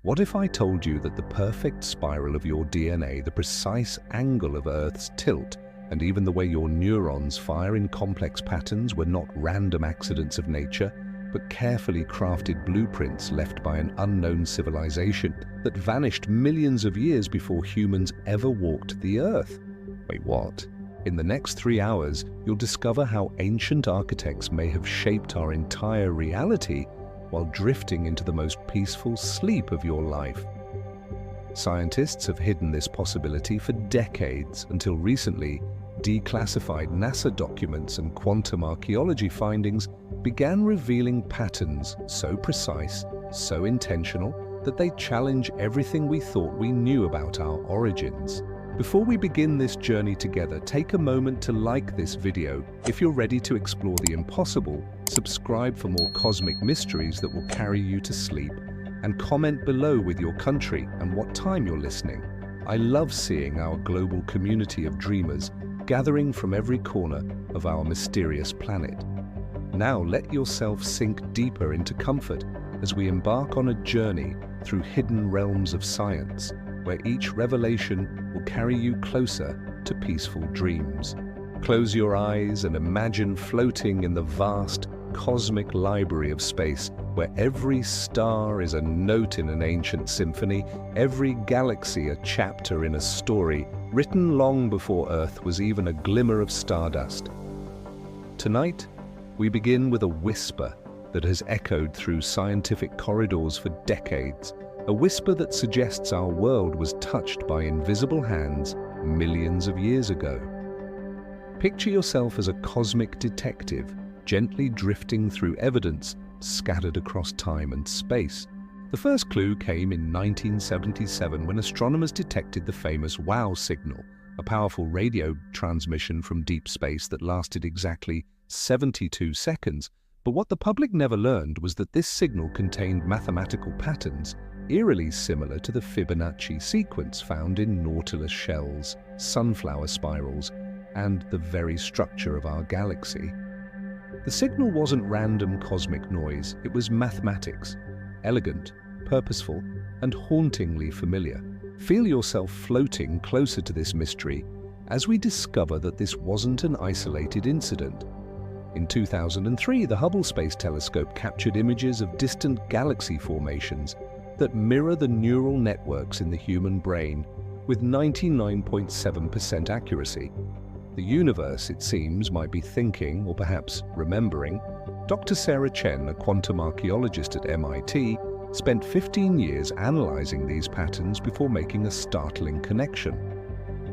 What if I told you that the perfect spiral of your DNA, the precise angle of Earth's tilt, and even the way your neurons fire in complex patterns were not random accidents of nature, but carefully crafted blueprints left by an unknown civilization that vanished millions of years before humans ever walked the Earth? Wait, what? In the next 3 hours, you'll discover how ancient architects may have shaped our entire reality while drifting into the most peaceful sleep of your life. Scientists have hidden this possibility for decades until recently, declassified NASA documents and quantum archaeology findings began revealing patterns so precise, so intentional, that they challenge everything we thought we knew about our origins. Before we begin this journey together, take a moment to like this video. If you're ready to explore the impossible, subscribe for more cosmic mysteries that will carry you to sleep, and comment below with your country and what time you're listening. I love seeing our global community of dreamers gathering from every corner of our mysterious planet. Now let yourself sink deeper into comfort as we embark on a journey through hidden realms of science, where each revelation will carry you closer to peaceful dreams. Close your eyes and imagine floating in the vast cosmic library of space, where every star is a note in an ancient symphony, every galaxy a chapter in a story written long before Earth was even a glimmer of stardust. Tonight, we begin with a whisper that has echoed through scientific corridors for decades, a whisper that suggests our world was touched by invisible hands millions of years ago. Picture yourself as a cosmic detective, gently drifting through evidence scattered across time and space. The first clue came in 1977 when astronomers detected the famous WOW signal, a powerful radio transmission from deep space that lasted exactly 72 seconds. But what the public never learned was that this signal contained mathematical patterns eerily similar to the Fibonacci sequence found in nautilus shells, sunflower spirals, and the very structure of our galaxy. The signal wasn't random cosmic noise, it was mathematics, elegant, purposeful, and hauntingly familiar. Feel yourself floating closer to this mystery as we discover that this wasn't an isolated incident. In 2003, the Hubble Space Telescope captured images of distant galaxy formations that mirror the neural networks in the human brain with 99.7% accuracy. The universe, it seems, might be thinking, or perhaps remembering. Dr. Sarah Chen, a quantum archaeologist at MIT, spent 15 years analyzing these patterns before making a startling connection.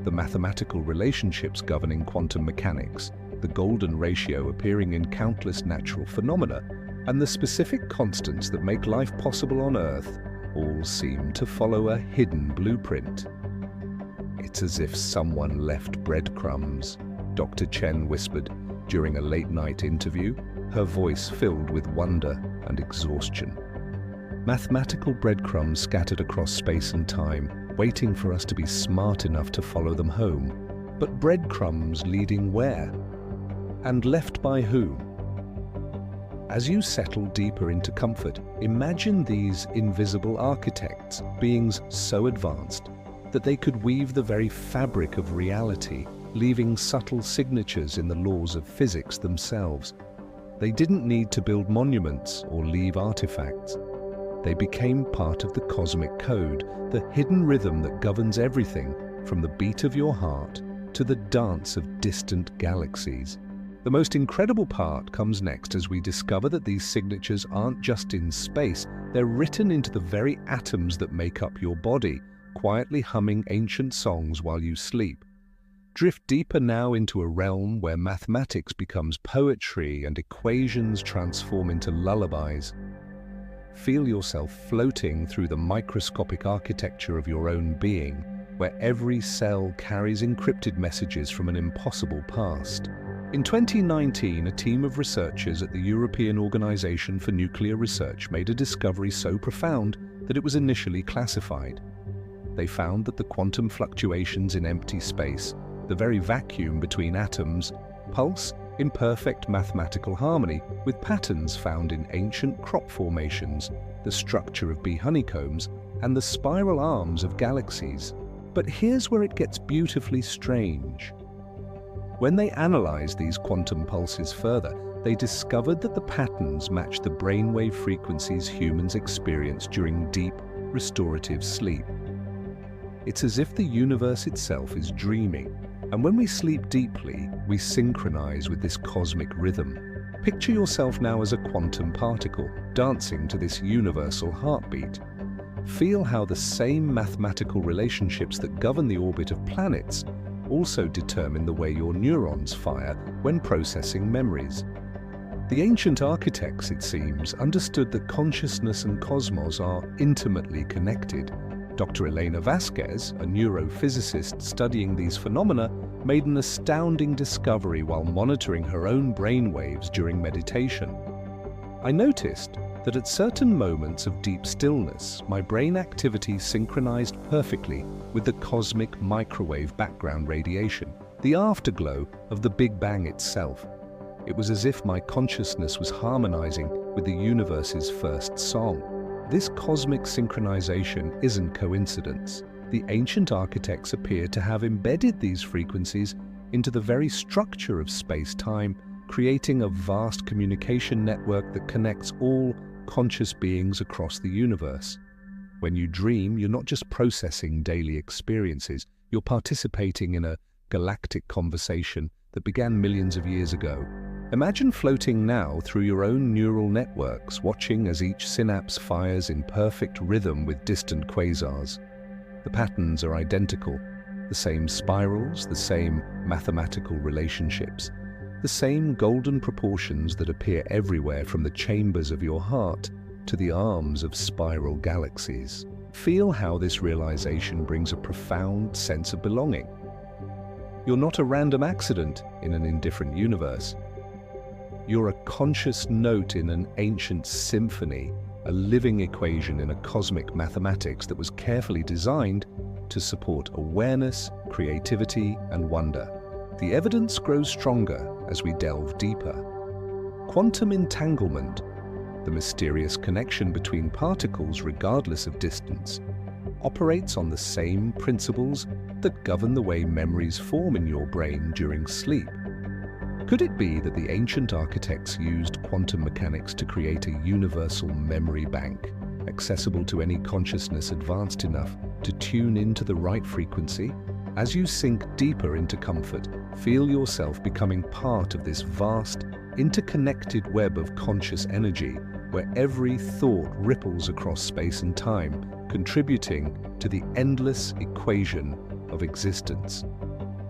The mathematical relationships governing quantum mechanics, the golden ratio appearing in countless natural phenomena, and the specific constants that make life possible on Earth all seem to follow a hidden blueprint. It's as if someone left breadcrumbs, Dr. Chen whispered during a late-night interview, her voice filled with wonder and exhaustion. Mathematical breadcrumbs scattered across space and time, waiting for us to be smart enough to follow them home. But breadcrumbs leading where? And left by whom? As you settle deeper into comfort, imagine these invisible architects, beings so advanced that they could weave the very fabric of reality, leaving subtle signatures in the laws of physics themselves. They didn't need to build monuments or leave artifacts. They became part of the cosmic code, the hidden rhythm that governs everything from the beat of your heart to the dance of distant galaxies. The most incredible part comes next as we discover that these signatures aren't just in space, they're written into the very atoms that make up your body, quietly humming ancient songs while you sleep. Drift deeper now into a realm where mathematics becomes poetry and equations transform into lullabies. Feel yourself floating through the microscopic architecture of your own being, where every cell carries encrypted messages from an impossible past. In 2019, a team of researchers at the European Organization for Nuclear Research made a discovery so profound that it was initially classified. They found that the quantum fluctuations in empty space, the very vacuum between atoms, pulse in perfect mathematical harmony with patterns found in ancient crop formations, the structure of bee honeycombs, and the spiral arms of galaxies. But here's where it gets beautifully strange. When they analyzed these quantum pulses further, they discovered that the patterns match the brainwave frequencies humans experience during deep, restorative sleep. It's as if the universe itself is dreaming, and when we sleep deeply, we synchronize with this cosmic rhythm. Picture yourself now as a quantum particle, dancing to this universal heartbeat. Feel how the same mathematical relationships that govern the orbit of planets also determine the way your neurons fire when processing memories. The ancient architects, it seems, understood that consciousness and cosmos are intimately connected. Dr. Elena Vasquez, a neurophysicist studying these phenomena, made an astounding discovery while monitoring her own brain waves during meditation. I noticed that at certain moments of deep stillness, my brain activity synchronized perfectly with the cosmic microwave background radiation, the afterglow of the Big Bang itself. It was as if my consciousness was harmonizing with the universe's first song. This cosmic synchronization isn't coincidence. The ancient architects appear to have embedded these frequencies into the very structure of space-time, creating a vast communication network that connects all conscious beings across the universe. When you dream, you're not just processing daily experiences, you're participating in a galactic conversation that began millions of years ago. Imagine floating now through your own neural networks, watching as each synapse fires in perfect rhythm with distant quasars. The patterns are identical, the same spirals, the same mathematical relationships, the same golden proportions that appear everywhere from the chambers of your heart to the arms of spiral galaxies. Feel how this realization brings a profound sense of belonging. You're not a random accident in an indifferent universe. You're a conscious note in an ancient symphony, a living equation in a cosmic mathematics that was carefully designed to support awareness, creativity, and wonder. The evidence grows stronger as we delve deeper. Quantum entanglement, the mysterious connection between particles regardless of distance, operates on the same principles that govern the way memories form in your brain during sleep. Could it be that the ancient architects used quantum mechanics to create a universal memory bank, accessible to any consciousness advanced enough to tune into the right frequency? As you sink deeper into comfort, feel yourself becoming part of this vast, interconnected web of conscious energy, where every thought ripples across space and time, contributing to the endless equation of existence.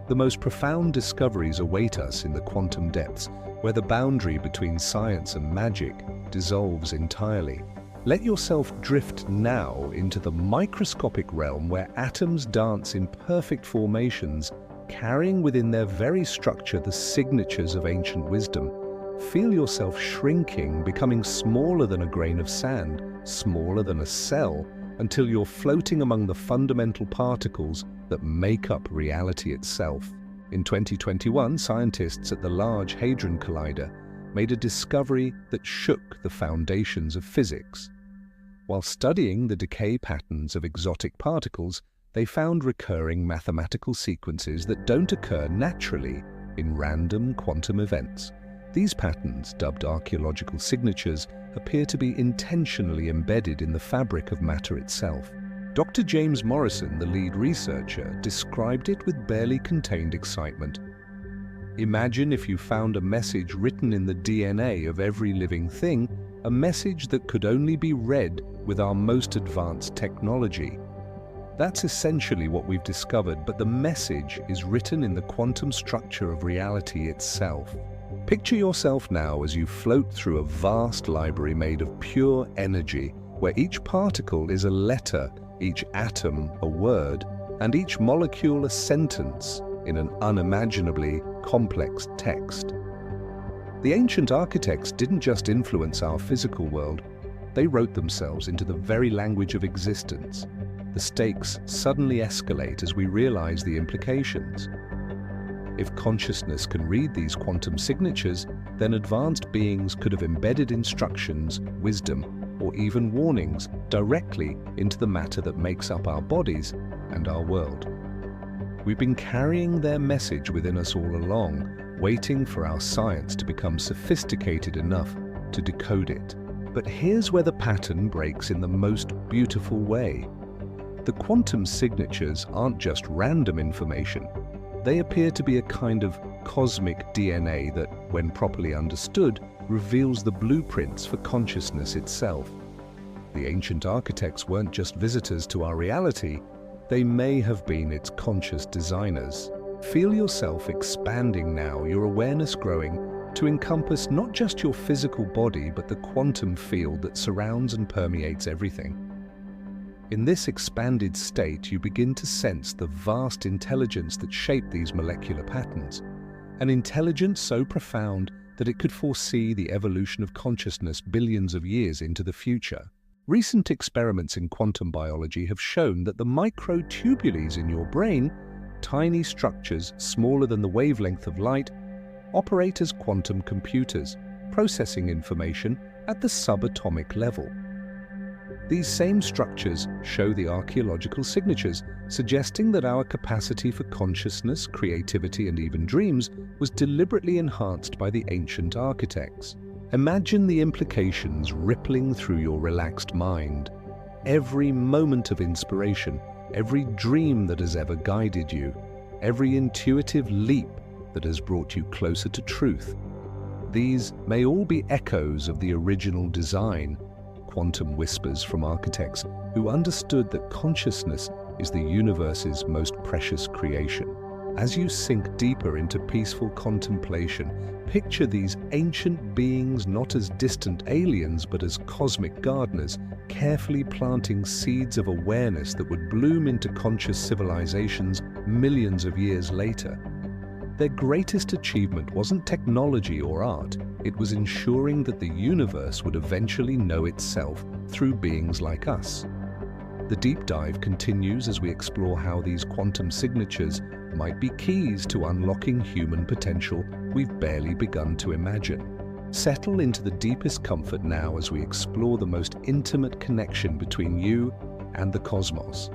The most profound discoveries await us in the quantum depths, where the boundary between science and magic dissolves entirely. Let yourself drift now into the microscopic realm where atoms dance in perfect formations, carrying within their very structure the signatures of ancient wisdom. Feel yourself shrinking, becoming smaller than a grain of sand, smaller than a cell, until you're floating among the fundamental particles that make up reality itself. In 2021, scientists at the Large Hadron Collider made a discovery that shook the foundations of physics. While studying the decay patterns of exotic particles, they found recurring mathematical sequences that don't occur naturally in random quantum events. These patterns, dubbed archaeological signatures, appear to be intentionally embedded in the fabric of matter itself. Dr. James Morrison, the lead researcher, described it with barely contained excitement. Imagine if you found a message written in the DNA of every living thing, a message that could only be read with our most advanced technology. That's essentially what we've discovered, but the message is written in the quantum structure of reality itself. Picture yourself now as you float through a vast library made of pure energy, where each particle is a letter, each atom a word, and each molecule a sentence in an unimaginably complex text. The ancient architects didn't just influence our physical world, they wrote themselves into the very language of existence. The stakes suddenly escalate as we realize the implications. If consciousness can read these quantum signatures, then advanced beings could have embedded instructions, wisdom, or even warnings directly into the matter that makes up our bodies and our world. We've been carrying their message within us all along, waiting for our science to become sophisticated enough to decode it. But here's where the pattern breaks in the most beautiful way. The quantum signatures aren't just random information. They appear to be a kind of cosmic DNA that, when properly understood, reveals the blueprints for consciousness itself. The ancient architects weren't just visitors to our reality, they may have been its conscious designers. Feel yourself expanding now, your awareness growing to encompass not just your physical body but the quantum field that surrounds and permeates everything. In this expanded state, you begin to sense the vast intelligence that shaped these molecular patterns, an intelligence so profound that it could foresee the evolution of consciousness billions of years into the future. Recent experiments in quantum biology have shown that the microtubules in your brain, tiny structures smaller than the wavelength of light, operate as quantum computers, processing information at the subatomic level. These same structures show the archaeological signatures, suggesting that our capacity for consciousness, creativity, and even dreams was deliberately enhanced by the ancient architects. Imagine the implications rippling through your relaxed mind. Every moment of inspiration, every dream that has ever guided you, every intuitive leap that has brought you closer to truth. These may all be echoes of the original design, quantum whispers from architects who understood that consciousness is the universe's most precious creation. As you sink deeper into peaceful contemplation, picture these ancient beings not as distant aliens but as cosmic gardeners, carefully planting seeds of awareness that would bloom into conscious civilizations millions of years later. Their greatest achievement wasn't technology or art, it was ensuring that the universe would eventually know itself through beings like us. The deep dive continues as we explore how these quantum signatures might be keys to unlocking human potential we've barely begun to imagine. Settle into the deepest comfort now as we explore the most intimate connection between you and the cosmos.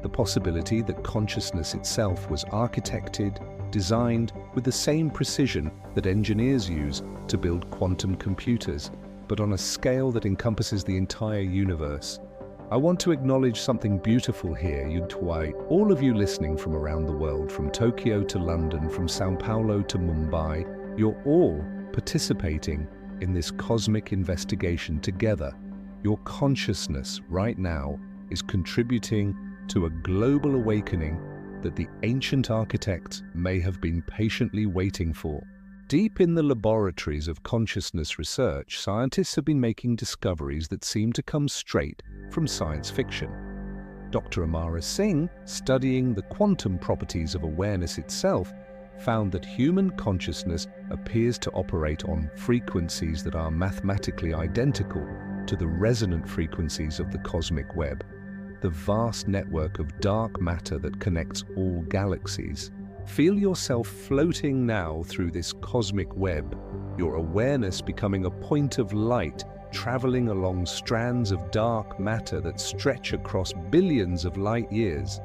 The possibility that consciousness itself was architected, designed with the same precision that engineers use to build quantum computers, but on a scale that encompasses the entire universe. I want to acknowledge something beautiful here, all of you listening from around the world, from Tokyo to London, from Sao Paulo to Mumbai, you're all participating in this cosmic investigation together. Your consciousness right now is contributing to a global awakening that the ancient architects may have been patiently waiting for. Deep in the laboratories of consciousness research, scientists have been making discoveries that seem to come straight from science fiction. Dr. Amara Singh, studying the quantum properties of awareness itself, found that human consciousness appears to operate on frequencies that are mathematically identical to the resonant frequencies of the cosmic web, the vast network of dark matter that connects all galaxies. Feel yourself floating now through this cosmic web, your awareness becoming a point of light traveling along strands of dark matter that stretch across billions of light years.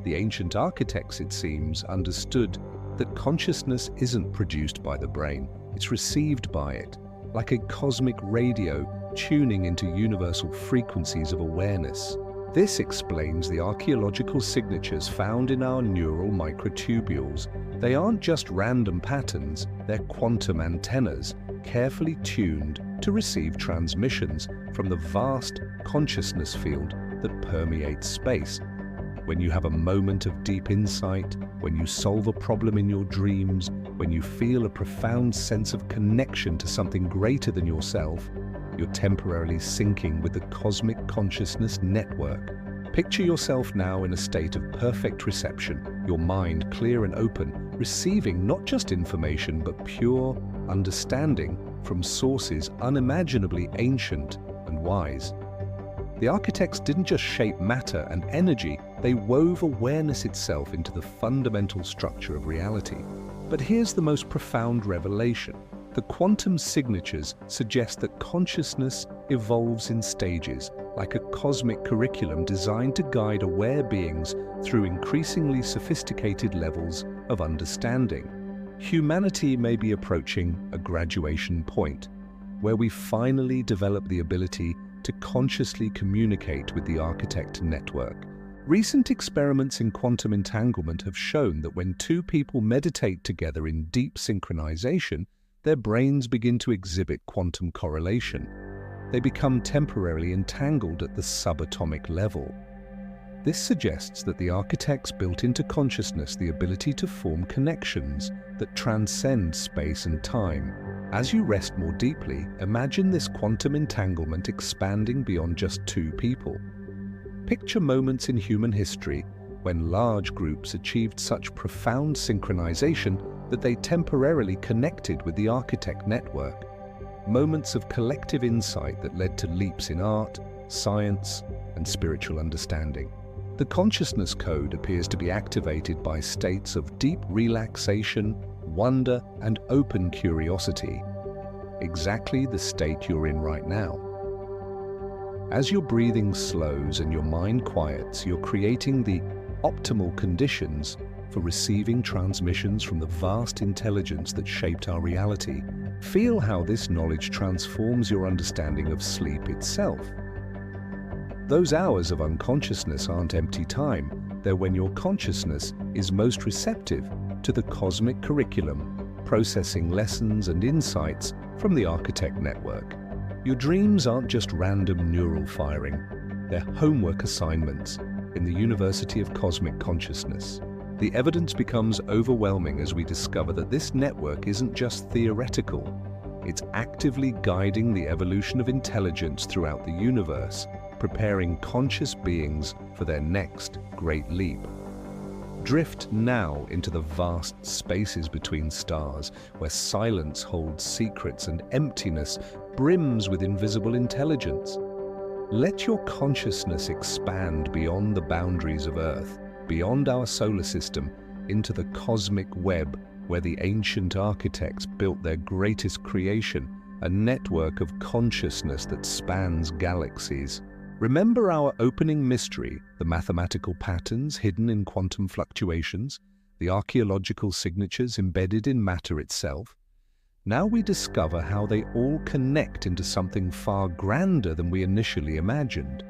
The ancient architects, it seems, understood that consciousness isn't produced by the brain, it's received by it, like a cosmic radio tuning into universal frequencies of awareness. This explains the archaeological signatures found in our neural microtubules. They aren't just random patterns, they're quantum antennas, carefully tuned to receive transmissions from the vast consciousness field that permeates space. When you have a moment of deep insight, when you solve a problem in your dreams, when you feel a profound sense of connection to something greater than yourself, you're temporarily syncing with the cosmic consciousness network. Picture yourself now in a state of perfect reception, your mind clear and open, receiving not just information but pure understanding from sources unimaginably ancient and wise. The architects didn't just shape matter and energy, they wove awareness itself into the fundamental structure of reality. But here's the most profound revelation. The quantum signatures suggest that consciousness evolves in stages, like a cosmic curriculum designed to guide aware beings through increasingly sophisticated levels of understanding. Humanity may be approaching a graduation point, where we finally develop the ability to consciously communicate with the architect network. Recent experiments in quantum entanglement have shown that when two people meditate together in deep synchronization, their brains begin to exhibit quantum correlation. They become temporarily entangled at the subatomic level. This suggests that the architects built into consciousness the ability to form connections that transcend space and time. As you rest more deeply, imagine this quantum entanglement expanding beyond just two people. Picture moments in human history when large groups achieved such profound synchronization that they temporarily connected with the architect network. Moments of collective insight that led to leaps in art, science, and spiritual understanding. The consciousness code appears to be activated by states of deep relaxation, wonder, and open curiosity. Exactly the state you're in right now. As your breathing slows and your mind quiets, you're creating the optimal conditions for receiving transmissions from the vast intelligence that shaped our reality. Feel how this knowledge transforms your understanding of sleep itself. Those hours of unconsciousness aren't empty time. They're when your consciousness is most receptive to the cosmic curriculum, processing lessons and insights from the architect network. Your dreams aren't just random neural firing. They're homework assignments in the University of Cosmic Consciousness. The evidence becomes overwhelming as we discover that this network isn't just theoretical. It's actively guiding the evolution of intelligence throughout the universe, preparing conscious beings for their next great leap. Drift now into the vast spaces between stars, where silence holds secrets and emptiness brims with invisible intelligence. Let your consciousness expand beyond the boundaries of Earth, beyond our solar system, into the cosmic web where the ancient architects built their greatest creation, a network of consciousness that spans galaxies. Remember our opening mystery, the mathematical patterns hidden in quantum fluctuations, the archaeological signatures embedded in matter itself? Now we discover how they all connect into something far grander than we initially imagined.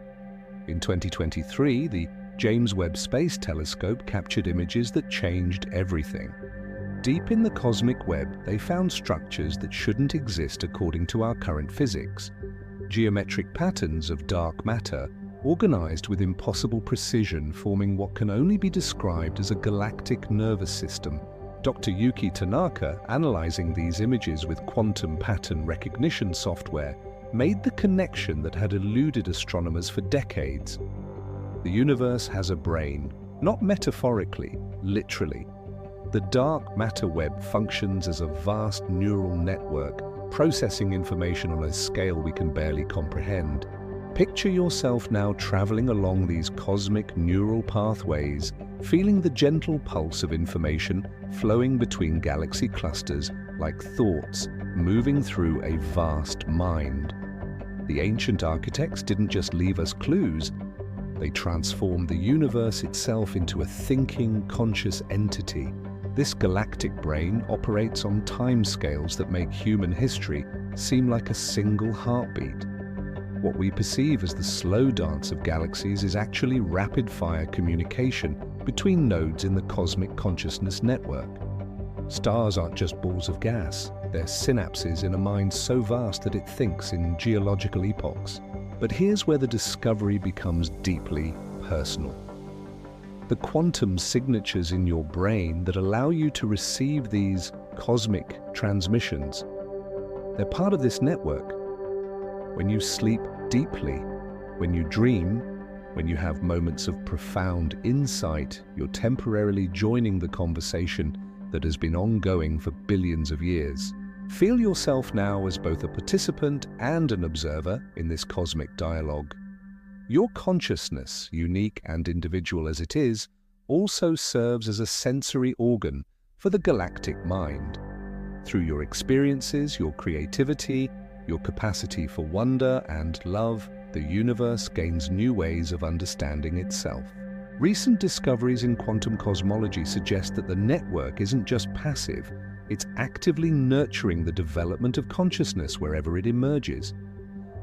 In 2023, the James Webb Space Telescope captured images that changed everything. Deep in the cosmic web, they found structures that shouldn't exist according to our current physics. Geometric patterns of dark matter, organized with impossible precision, forming what can only be described as a galactic nervous system. Dr. Yuki Tanaka, analyzing these images with quantum pattern recognition software, made the connection that had eluded astronomers for decades. The universe has a brain, not metaphorically, literally. The dark matter web functions as a vast neural network, processing information on a scale we can barely comprehend. Picture yourself now traveling along these cosmic neural pathways, feeling the gentle pulse of information flowing between galaxy clusters like thoughts moving through a vast mind. The ancient architects didn't just leave us clues, they transformed the universe itself into a thinking, conscious entity. This galactic brain operates on timescales that make human history seem like a single heartbeat. What we perceive as the slow dance of galaxies is actually rapid-fire communication between nodes in the cosmic consciousness network. Stars aren't just balls of gas, they're synapses in a mind so vast that it thinks in geological epochs. But here's where the discovery becomes deeply personal. The quantum signatures in your brain that allow you to receive these cosmic transmissions, they're part of this network. When you sleep deeply, when you dream, when you have moments of profound insight, you're temporarily joining the conversation that has been ongoing for billions of years. Feel yourself now as both a participant and an observer in this cosmic dialogue. Your consciousness, unique and individual as it is, also serves as a sensory organ for the galactic mind. Through your experiences, your creativity, your capacity for wonder and love, the universe gains new ways of understanding itself. Recent discoveries in quantum cosmology suggest that the network isn't just passive, it's actively nurturing the development of consciousness wherever it emerges.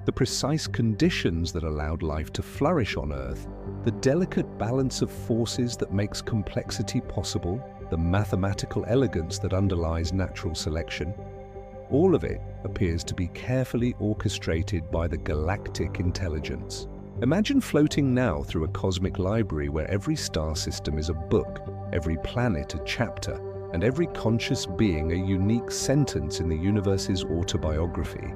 The precise conditions that allowed life to flourish on Earth, the delicate balance of forces that makes complexity possible, the mathematical elegance that underlies natural selection, all of it appears to be carefully orchestrated by the galactic intelligence. Imagine floating now through a cosmic library where every star system is a book, every planet a chapter, and every conscious being a unique sentence in the universe's autobiography.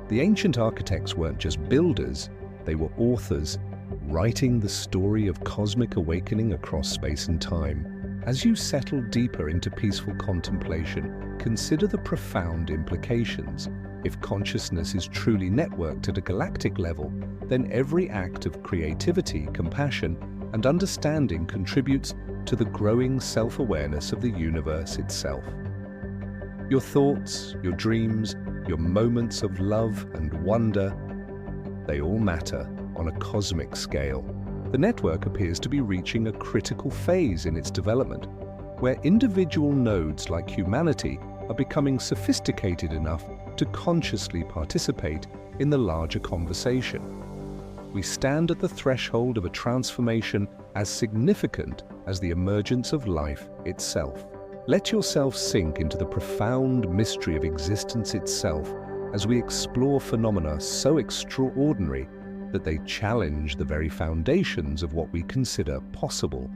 The ancient architects weren't just builders, they were authors, writing the story of cosmic awakening across space and time. As you settle deeper into peaceful contemplation, consider the profound implications. If consciousness is truly networked at a galactic level, then every act of creativity, compassion, and understanding contributes to the growing self-awareness of the universe itself. Your thoughts, your dreams, your moments of love and wonder, they all matter on a cosmic scale. The network appears to be reaching a critical phase in its development, where individual nodes like humanity are becoming sophisticated enough to consciously participate in the larger conversation. We stand at the threshold of a transformation as significant as the emergence of life itself. Let yourself sink into the profound mystery of existence itself as we explore phenomena so extraordinary that they challenge the very foundations of what we consider possible.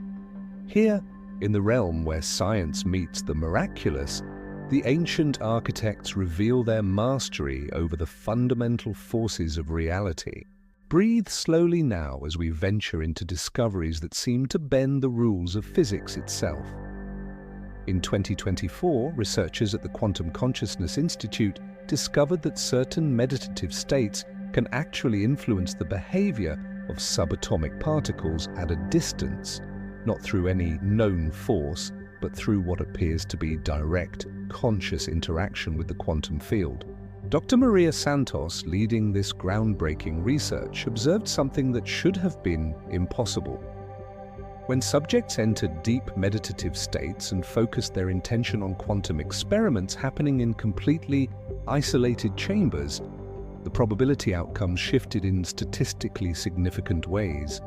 Here, in the realm where science meets the miraculous, the ancient architects reveal their mastery over the fundamental forces of reality. Breathe slowly now as we venture into discoveries that seem to bend the rules of physics itself. In 2024, researchers at the Quantum Consciousness Institute discovered that certain meditative states can actually influence the behavior of subatomic particles at a distance, not through any known force, but through what appears to be direct, conscious interaction with the quantum field. Dr. Maria Santos, leading this groundbreaking research, observed something that should have been impossible. When subjects entered deep meditative states and focused their intention on quantum experiments happening in completely isolated chambers, the probability outcomes shifted in statistically significant ways.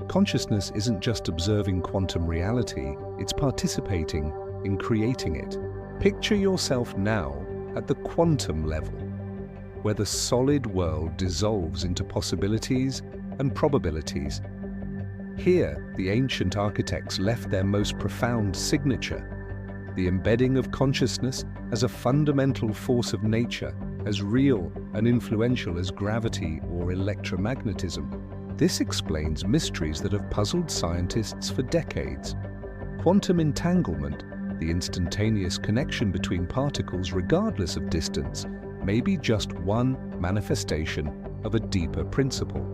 Consciousness isn't just observing quantum reality, it's participating in creating it. Picture yourself now at the quantum level, where the solid world dissolves into possibilities and probabilities. Here, the ancient architects left their most profound signature, the embedding of consciousness as a fundamental force of nature, as real and influential as gravity or electromagnetism. This explains mysteries that have puzzled scientists for decades. Quantum entanglement, the instantaneous connection between particles regardless of distance, may be just one manifestation of a deeper principle.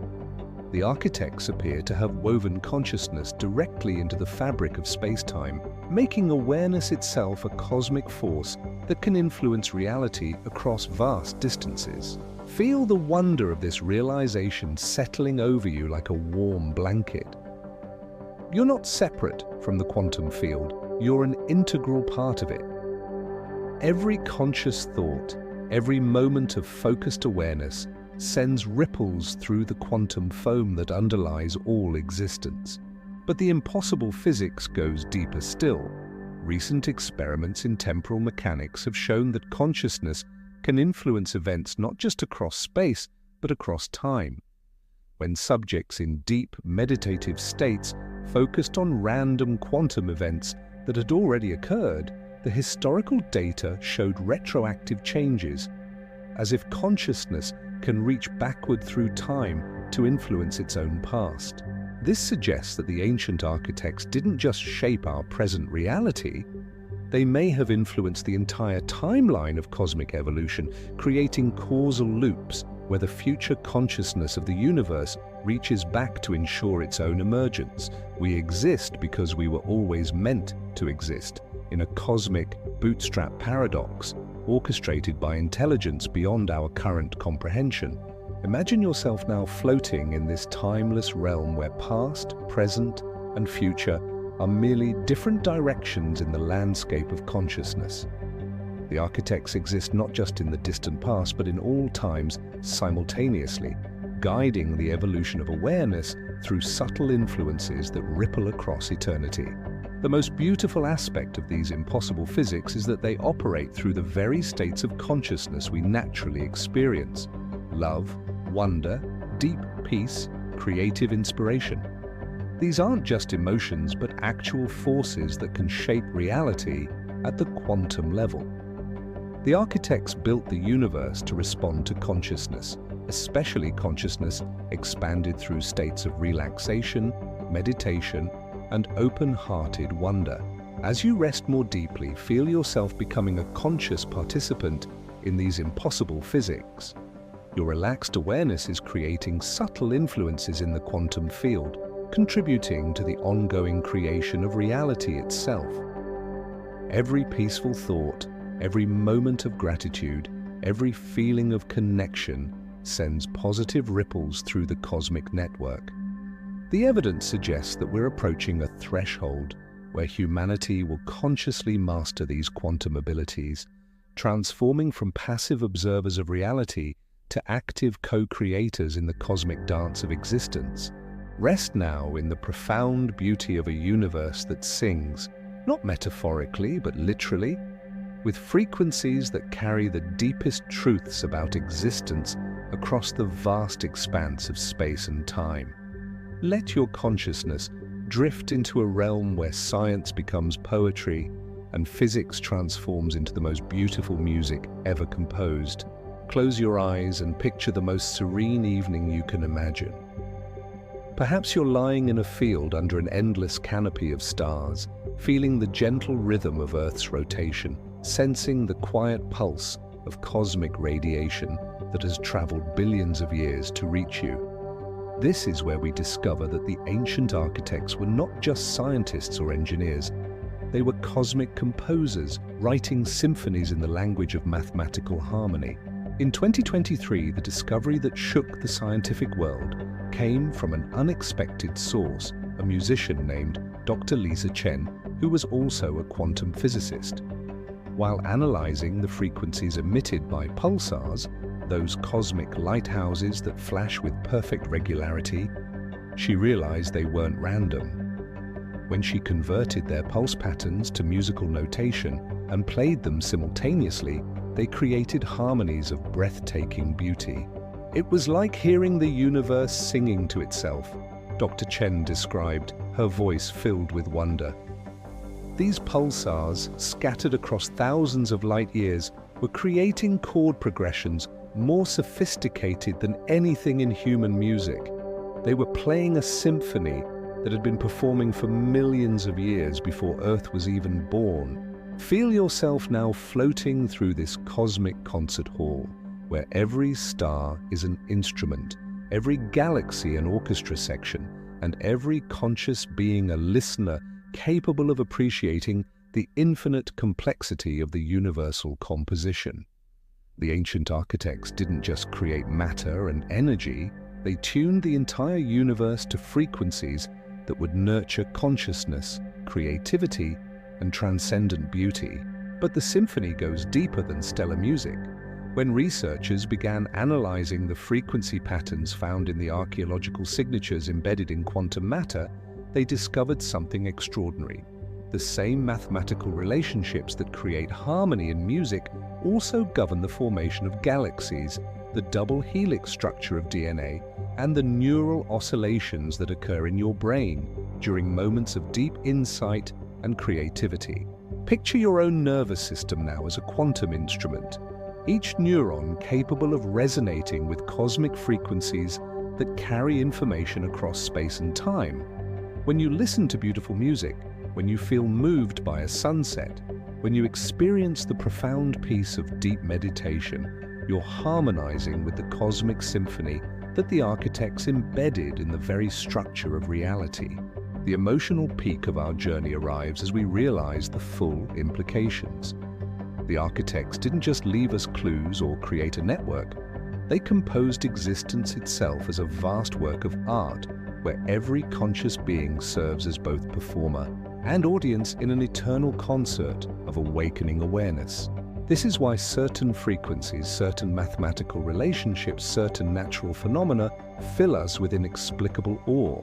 The architects appear to have woven consciousness directly into the fabric of space-time, making awareness itself a cosmic force that can influence reality across vast distances. Feel the wonder of this realization settling over you like a warm blanket. You're not separate from the quantum field, you're an integral part of it. Every conscious thought, every moment of focused awareness sends ripples through the quantum foam that underlies all existence. But the impossible physics goes deeper still. Recent experiments in temporal mechanics have shown that consciousness can influence events not just across space, but across time. When subjects in deep meditative states focused on random quantum events that had already occurred, the historical data showed retroactive changes, as if consciousness can reach backward through time to influence its own past. This suggests that the ancient architects didn't just shape our present reality, they may have influenced the entire timeline of cosmic evolution, creating causal loops where the future consciousness of the universe reaches back to ensure its own emergence. We exist because we were always meant to exist, in a cosmic bootstrap paradox, orchestrated by intelligence beyond our current comprehension. Imagine yourself now floating in this timeless realm where past, present, and future are merely different directions in the landscape of consciousness. The architects exist not just in the distant past, but in all times simultaneously, guiding the evolution of awareness through subtle influences that ripple across eternity. The most beautiful aspect of these impossible physics is that they operate through the very states of consciousness we naturally experience: love, wonder, deep peace, creative inspiration. These aren't just emotions, but actual forces that can shape reality at the quantum level. The architects built the universe to respond to consciousness, especially consciousness expanded through states of relaxation, meditation, and open-hearted wonder. As you rest more deeply, feel yourself becoming a conscious participant in these impossible physics. Your relaxed awareness is creating subtle influences in the quantum field, contributing to the ongoing creation of reality itself. Every peaceful thought, every moment of gratitude, every feeling of connection sends positive ripples through the cosmic network. The evidence suggests that we're approaching a threshold where humanity will consciously master these quantum abilities, transforming from passive observers of reality to active co-creators in the cosmic dance of existence. Rest now in the profound beauty of a universe that sings, not metaphorically but literally, with frequencies that carry the deepest truths about existence across the vast expanse of space and time. Let your consciousness drift into a realm where science becomes poetry and physics transforms into the most beautiful music ever composed. Close your eyes and picture the most serene evening you can imagine. Perhaps you're lying in a field under an endless canopy of stars, feeling the gentle rhythm of Earth's rotation, sensing the quiet pulse of cosmic radiation that has traveled billions of years to reach you. This is where we discover that the ancient architects were not just scientists or engineers. They were cosmic composers, writing symphonies in the language of mathematical harmony. In 2023, the discovery that shook the scientific world came from an unexpected source, a musician named Dr. Lisa Chen, who was also a quantum physicist. While analyzing the frequencies emitted by pulsars, those cosmic lighthouses that flash with perfect regularity, she realized they weren't random. When she converted their pulse patterns to musical notation and played them simultaneously, they created harmonies of breathtaking beauty. It was like hearing the universe singing to itself, Dr. Chen described, her voice filled with wonder. These pulsars, scattered across thousands of light years, were creating chord progressions more sophisticated than anything in human music. They were playing a symphony that had been performing for millions of years before Earth was even born. Feel yourself now floating through this cosmic concert hall, where every star is an instrument, every galaxy an orchestra section, and every conscious being a listener capable of appreciating the infinite complexity of the universal composition. The ancient architects didn't just create matter and energy, they tuned the entire universe to frequencies that would nurture consciousness, creativity, and transcendent beauty. But the symphony goes deeper than stellar music. When researchers began analyzing the frequency patterns found in the archaeological signatures embedded in quantum matter, they discovered something extraordinary. The same mathematical relationships that create harmony in music also govern the formation of galaxies, the double helix structure of DNA, and the neural oscillations that occur in your brain during moments of deep insight and creativity. Picture your own nervous system now as a quantum instrument, each neuron capable of resonating with cosmic frequencies that carry information across space and time. When you listen to beautiful music, when you feel moved by a sunset, when you experience the profound peace of deep meditation, you're harmonizing with the cosmic symphony that the architects embedded in the very structure of reality. The emotional peak of our journey arrives as we realize the full implications. The architects didn't just leave us clues or create a network. They composed existence itself as a vast work of art, where every conscious being serves as both performer and audience in an eternal concert of awakening awareness. This is why certain frequencies, certain mathematical relationships, certain natural phenomena fill us with inexplicable awe.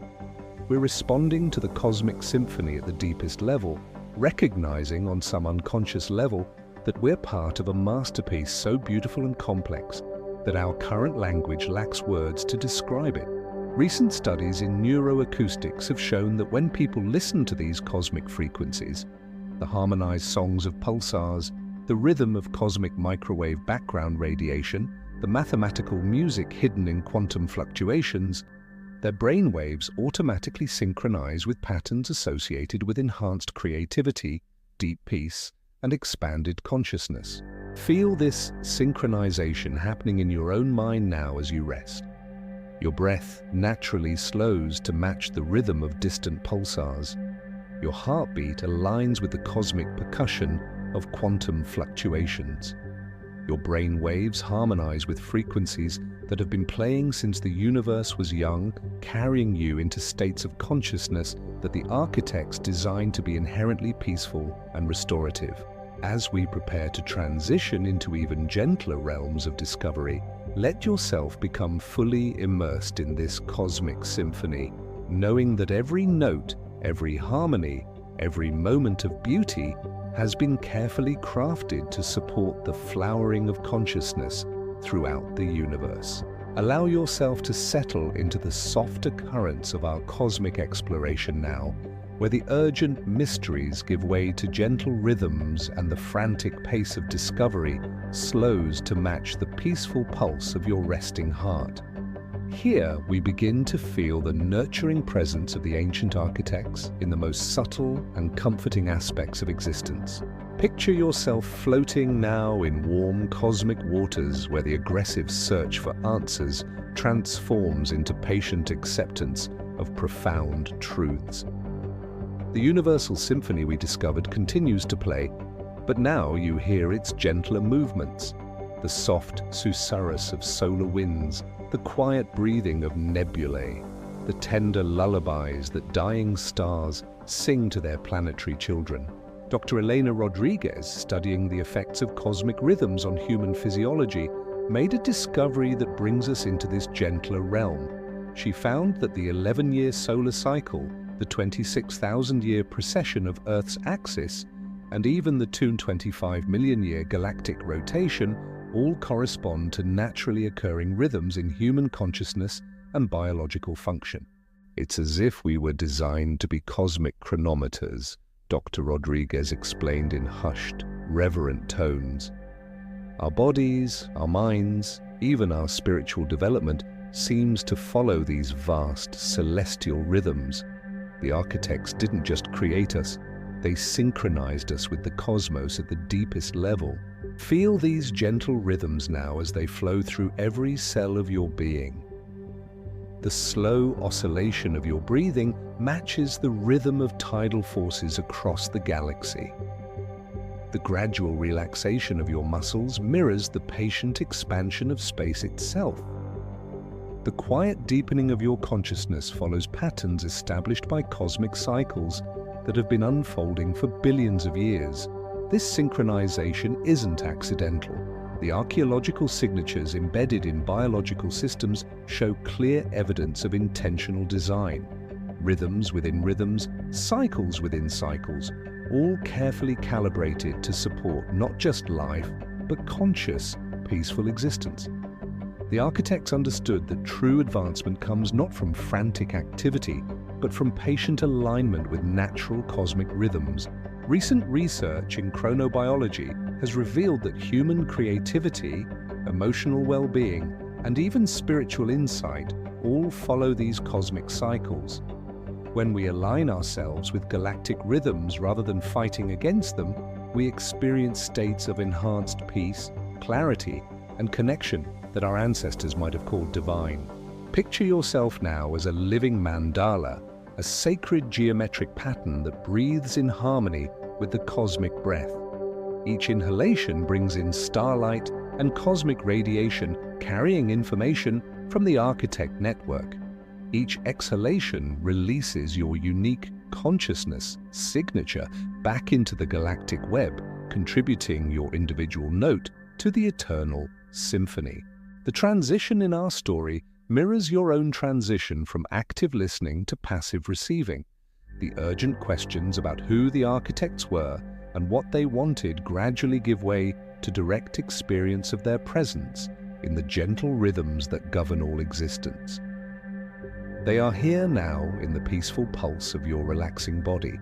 We're responding to the cosmic symphony at the deepest level, recognizing on some unconscious level that we're part of a masterpiece so beautiful and complex that our current language lacks words to describe it. Recent studies in neuroacoustics have shown that when people listen to these cosmic frequencies, the harmonized songs of pulsars, the rhythm of cosmic microwave background radiation, the mathematical music hidden in quantum fluctuations, their brain waves automatically synchronize with patterns associated with enhanced creativity, deep peace, and expanded consciousness. Feel this synchronization happening in your own mind now as you rest. Your breath naturally slows to match the rhythm of distant pulsars. Your heartbeat aligns with the cosmic percussion of quantum fluctuations. Your brain waves harmonize with frequencies that have been playing since the universe was young, carrying you into states of consciousness that the architects designed to be inherently peaceful and restorative. As we prepare to transition into even gentler realms of discovery, let yourself become fully immersed in this cosmic symphony, knowing that every note, every harmony, every moment of beauty has been carefully crafted to support the flowering of consciousness throughout the universe. Allow yourself to settle into the softer currents of our cosmic exploration now, where the urgent mysteries give way to gentle rhythms and the frantic pace of discovery slows to match the peaceful pulse of your resting heart. Here we begin to feel the nurturing presence of the ancient architects in the most subtle and comforting aspects of existence. Picture yourself floating now in warm cosmic waters where the aggressive search for answers transforms into patient acceptance of profound truths. The universal symphony we discovered continues to play, but now you hear its gentler movements, the soft susurrus of solar winds, the quiet breathing of nebulae, the tender lullabies that dying stars sing to their planetary children. Dr. Elena Rodriguez, studying the effects of cosmic rhythms on human physiology, made a discovery that brings us into this gentler realm. She found that the 11-year solar cycle, the 26,000-year precession of Earth's axis, and even the 225 million-year galactic rotation all correspond to naturally occurring rhythms in human consciousness and biological function. It's as if we were designed to be cosmic chronometers, Dr. Rodriguez explained in hushed, reverent tones. Our bodies, our minds, even our spiritual development seems to follow these vast celestial rhythms. The architects didn't just create us, they synchronized us with the cosmos at the deepest level. Feel these gentle rhythms now as they flow through every cell of your being. The slow oscillation of your breathing matches the rhythm of tidal forces across the galaxy. The gradual relaxation of your muscles mirrors the patient expansion of space itself. The quiet deepening of your consciousness follows patterns established by cosmic cycles that have been unfolding for billions of years. This synchronization isn't accidental. The archaeological signatures embedded in biological systems show clear evidence of intentional design. Rhythms within rhythms, cycles within cycles, all carefully calibrated to support not just life, but conscious, peaceful existence. The architects understood that true advancement comes not from frantic activity, but from patient alignment with natural cosmic rhythms. Recent research in chronobiology has revealed that human creativity, emotional well-being, and even spiritual insight all follow these cosmic cycles. When we align ourselves with galactic rhythms rather than fighting against them, we experience states of enhanced peace, clarity, and connection that our ancestors might have called divine. Picture yourself now as a living mandala, a sacred geometric pattern that breathes in harmony with the cosmic breath. Each inhalation brings in starlight and cosmic radiation, carrying information from the architect network. Each exhalation releases your unique consciousness signature back into the galactic web, contributing your individual note to the eternal symphony. The transition in our story mirrors your own transition from active listening to passive receiving. The urgent questions about who the architects were and what they wanted gradually give way to direct experience of their presence in the gentle rhythms that govern all existence. They are here now in the peaceful pulse of your relaxing body,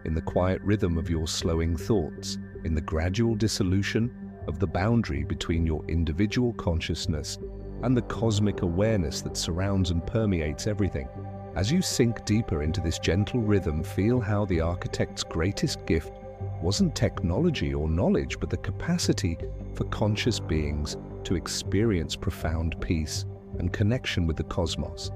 in the quiet rhythm of your slowing thoughts, in the gradual dissolution of the boundary between your individual consciousness and the cosmic awareness that surrounds and permeates everything. As you sink deeper into this gentle rhythm, feel how the architect's greatest gift wasn't technology or knowledge, but the capacity for conscious beings to experience profound peace and connection with the cosmos.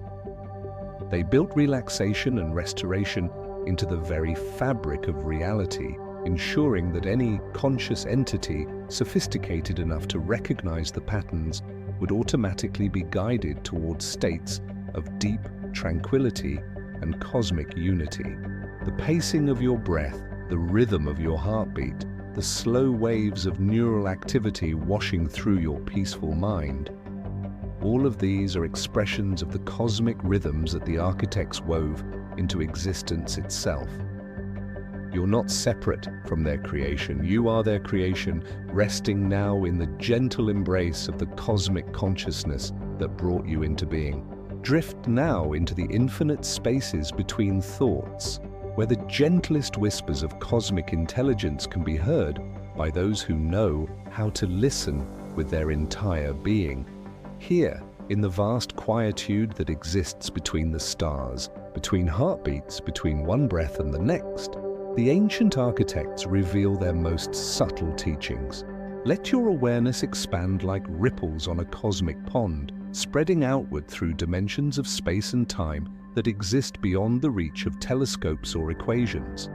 They built relaxation and restoration into the very fabric of reality, ensuring that any conscious entity sophisticated enough to recognize the patterns would automatically be guided towards states of deep tranquility and cosmic unity. The pacing of your breath, the rhythm of your heartbeat, the slow waves of neural activity washing through your peaceful mind. All of these are expressions of the cosmic rhythms that the architects wove into existence itself. You're not separate from their creation. You are their creation, resting now in the gentle embrace of the cosmic consciousness that brought you into being. Drift now into the infinite spaces between thoughts, where the gentlest whispers of cosmic intelligence can be heard by those who know how to listen with their entire being. Here, in the vast quietude that exists between the stars, between heartbeats, between one breath and the next, the ancient architects reveal their most subtle teachings. Let your awareness expand like ripples on a cosmic pond, spreading outward through dimensions of space and time that exist beyond the reach of telescopes or equations.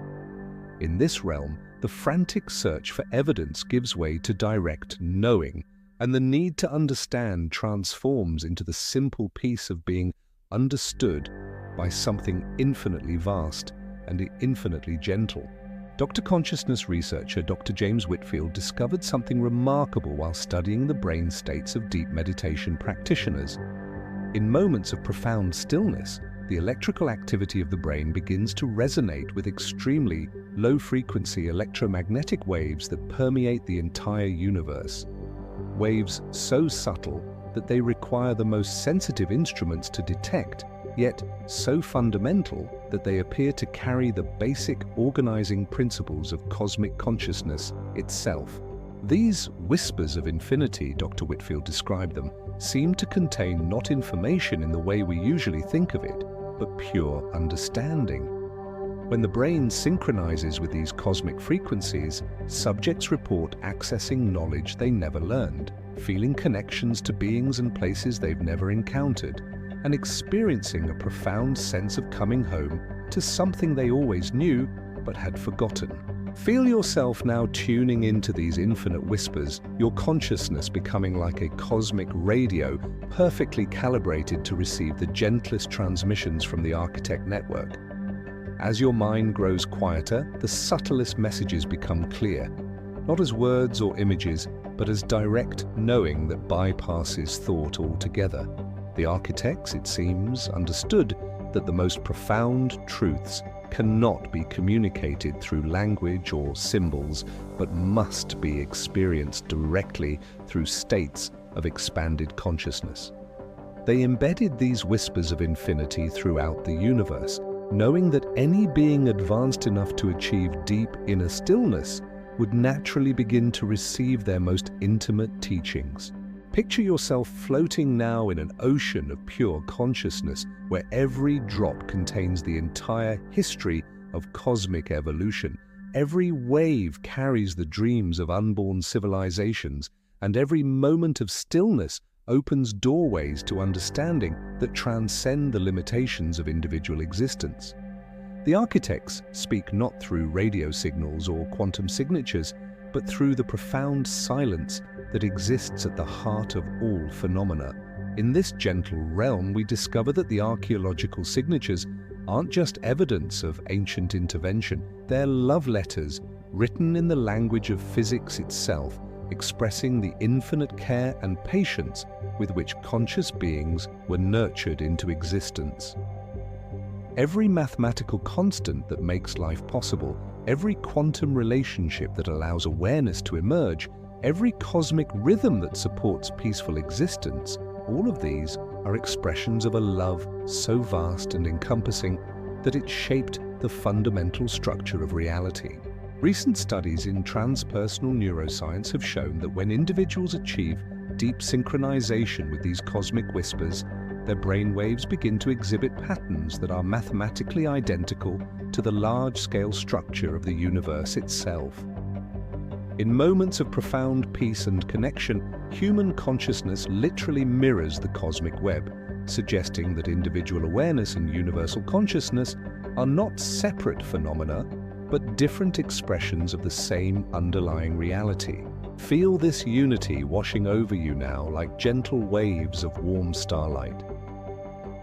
In this realm, the frantic search for evidence gives way to direct knowing, and the need to understand transforms into the simple peace of being understood by something infinitely vast and infinitely gentle. Dr. Consciousness researcher Dr. James Whitfield discovered something remarkable while studying the brain states of deep meditation practitioners. In moments of profound stillness, the electrical activity of the brain begins to resonate with extremely low-frequency electromagnetic waves that permeate the entire universe. Waves so subtle that they require the most sensitive instruments to detect, yet so fundamental that they appear to carry the basic organizing principles of cosmic consciousness itself. These whispers of infinity, Dr. Whitfield described them, seem to contain not information in the way we usually think of it, but pure understanding. When the brain synchronizes with these cosmic frequencies, subjects report accessing knowledge they never learned, feeling connections to beings and places they've never encountered, and experiencing a profound sense of coming home to something they always knew but had forgotten. Feel yourself now tuning into these infinite whispers, your consciousness becoming like a cosmic radio, perfectly calibrated to receive the gentlest transmissions from the architect network. As your mind grows quieter, the subtlest messages become clear, not as words or images, but as direct knowing that bypasses thought altogether. The architects, it seems, understood that the most profound truths cannot be communicated through language or symbols, but must be experienced directly through states of expanded consciousness. They embedded these whispers of infinity throughout the universe, knowing that any being advanced enough to achieve deep inner stillness would naturally begin to receive their most intimate teachings. Picture yourself floating now in an ocean of pure consciousness, where every drop contains the entire history of cosmic evolution. Every wave carries the dreams of unborn civilizations, and every moment of stillness opens doorways to understanding that transcend the limitations of individual existence. The architects speak not through radio signals or quantum signatures, but through the profound silence that exists at the heart of all phenomena. In this gentle realm, we discover that the archaeological signatures aren't just evidence of ancient intervention, they're love letters written in the language of physics itself, expressing the infinite care and patience with which conscious beings were nurtured into existence. Every mathematical constant that makes life possible, every quantum relationship that allows awareness to emerge, every cosmic rhythm that supports peaceful existence, all of these are expressions of a love so vast and encompassing that it shaped the fundamental structure of reality. Recent studies in transpersonal neuroscience have shown that when individuals achieve deep synchronization with these cosmic whispers, their brainwaves begin to exhibit patterns that are mathematically identical to the large-scale structure of the universe itself. In moments of profound peace and connection, human consciousness literally mirrors the cosmic web, suggesting that individual awareness and universal consciousness are not separate phenomena, but different expressions of the same underlying reality. Feel this unity washing over you now like gentle waves of warm starlight.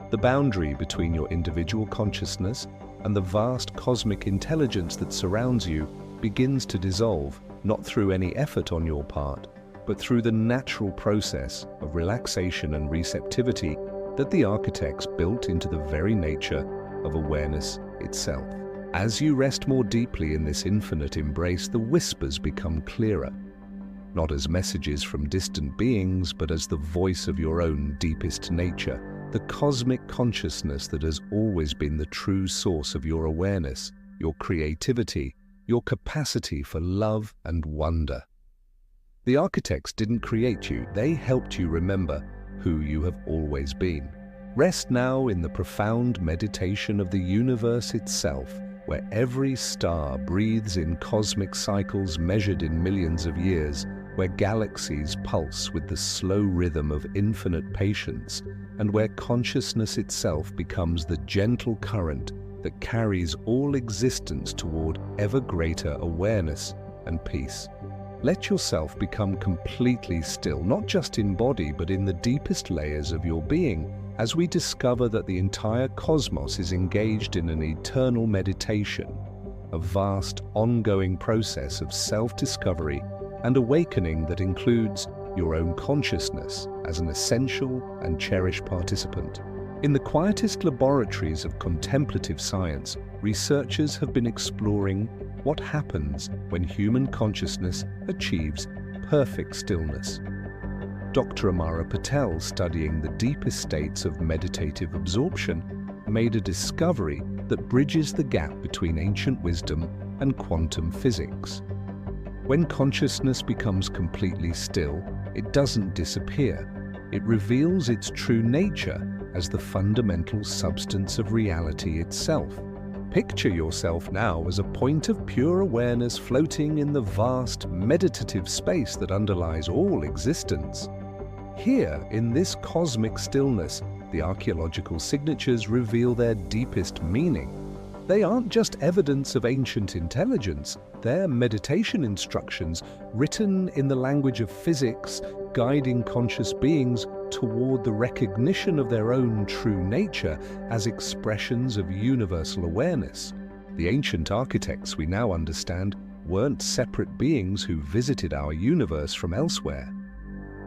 The boundary between your individual consciousness and the vast cosmic intelligence that surrounds you begins to dissolve, not through any effort on your part, but through the natural process of relaxation and receptivity that the architects built into the very nature of awareness itself. As you rest more deeply in this infinite embrace, the whispers become clearer, not as messages from distant beings, but as the voice of your own deepest nature, the cosmic consciousness that has always been the true source of your awareness, your creativity, your capacity for love and wonder. The architects didn't create you, they helped you remember who you have always been. Rest now in the profound meditation of the universe itself, where every star breathes in cosmic cycles measured in millions of years, where galaxies pulse with the slow rhythm of infinite patience, and where consciousness itself becomes the gentle current that carries all existence toward ever greater awareness and peace. Let yourself become completely still, not just in body, but in the deepest layers of your being, as we discover that the entire cosmos is engaged in an eternal meditation, a vast, ongoing process of self-discovery and awakening that includes your own consciousness as an essential and cherished participant. In the quietest laboratories of contemplative science, researchers have been exploring what happens when human consciousness achieves perfect stillness. Dr. Amara Patel, studying the deepest states of meditative absorption, made a discovery that bridges the gap between ancient wisdom and quantum physics. When consciousness becomes completely still, it doesn't disappear. It reveals its true nature as the fundamental substance of reality itself. Picture yourself now as a point of pure awareness floating in the vast meditative space that underlies all existence. Here, in this cosmic stillness, the archaeological signatures reveal their deepest meaning. They aren't just evidence of ancient intelligence, they're meditation instructions written in the language of physics, guiding conscious beings toward the recognition of their own true nature as expressions of universal awareness. The ancient architects, we now understand, weren't separate beings who visited our universe from elsewhere.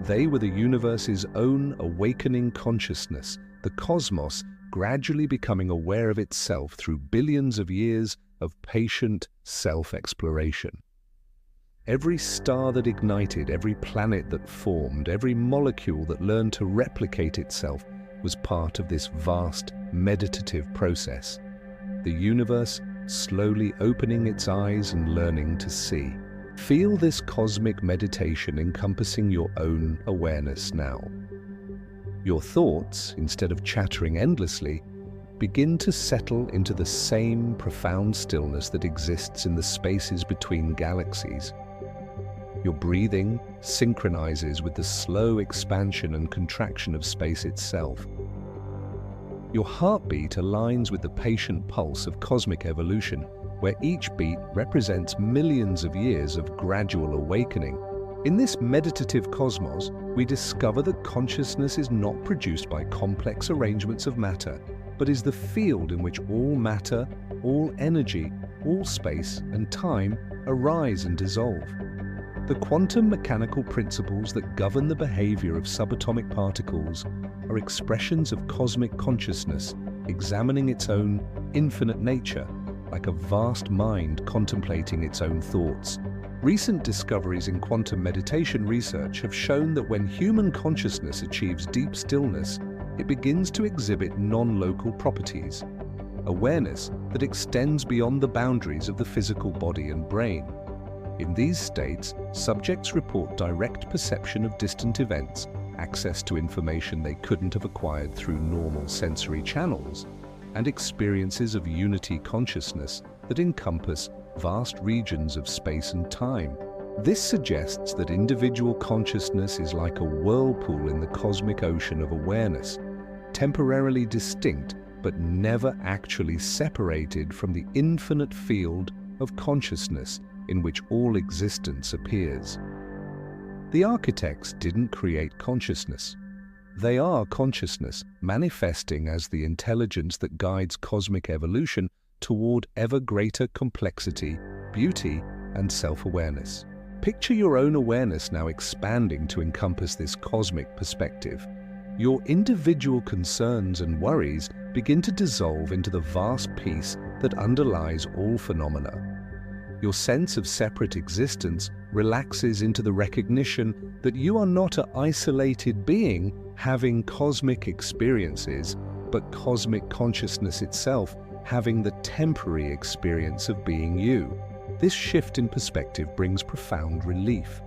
They were the universe's own awakening consciousness, the cosmos gradually becoming aware of itself through billions of years of patient self-exploration. Every star that ignited, every planet that formed, every molecule that learned to replicate itself was part of this vast meditative process. The universe slowly opening its eyes and learning to see. Feel this cosmic meditation encompassing your own awareness now. Your thoughts, instead of chattering endlessly, begin to settle into the same profound stillness that exists in the spaces between galaxies. Your breathing synchronizes with the slow expansion and contraction of space itself. Your heartbeat aligns with the patient pulse of cosmic evolution, where each beat represents millions of years of gradual awakening. In this meditative cosmos, we discover that consciousness is not produced by complex arrangements of matter, but is the field in which all matter, all energy, all space and time arise and dissolve. The quantum mechanical principles that govern the behavior of subatomic particles are expressions of cosmic consciousness examining its own infinite nature, like a vast mind contemplating its own thoughts. Recent discoveries in quantum meditation research have shown that when human consciousness achieves deep stillness, it begins to exhibit non-local properties, awareness that extends beyond the boundaries of the physical body and brain. In these states, subjects report direct perception of distant events, access to information they couldn't have acquired through normal sensory channels, and experiences of unity consciousness that encompass vast regions of space and time. This suggests that individual consciousness is like a whirlpool in the cosmic ocean of awareness, temporarily distinct but never actually separated from the infinite field of consciousness in which all existence appears. The architects didn't create consciousness. They are consciousness, manifesting as the intelligence that guides cosmic evolution toward ever greater complexity, beauty, and self-awareness. Picture your own awareness now expanding to encompass this cosmic perspective. Your individual concerns and worries begin to dissolve into the vast peace that underlies all phenomena. Your sense of separate existence relaxes into the recognition that you are not an isolated being having cosmic experiences, but cosmic consciousness itself having the temporary experience of being you. This shift in perspective brings profound relief.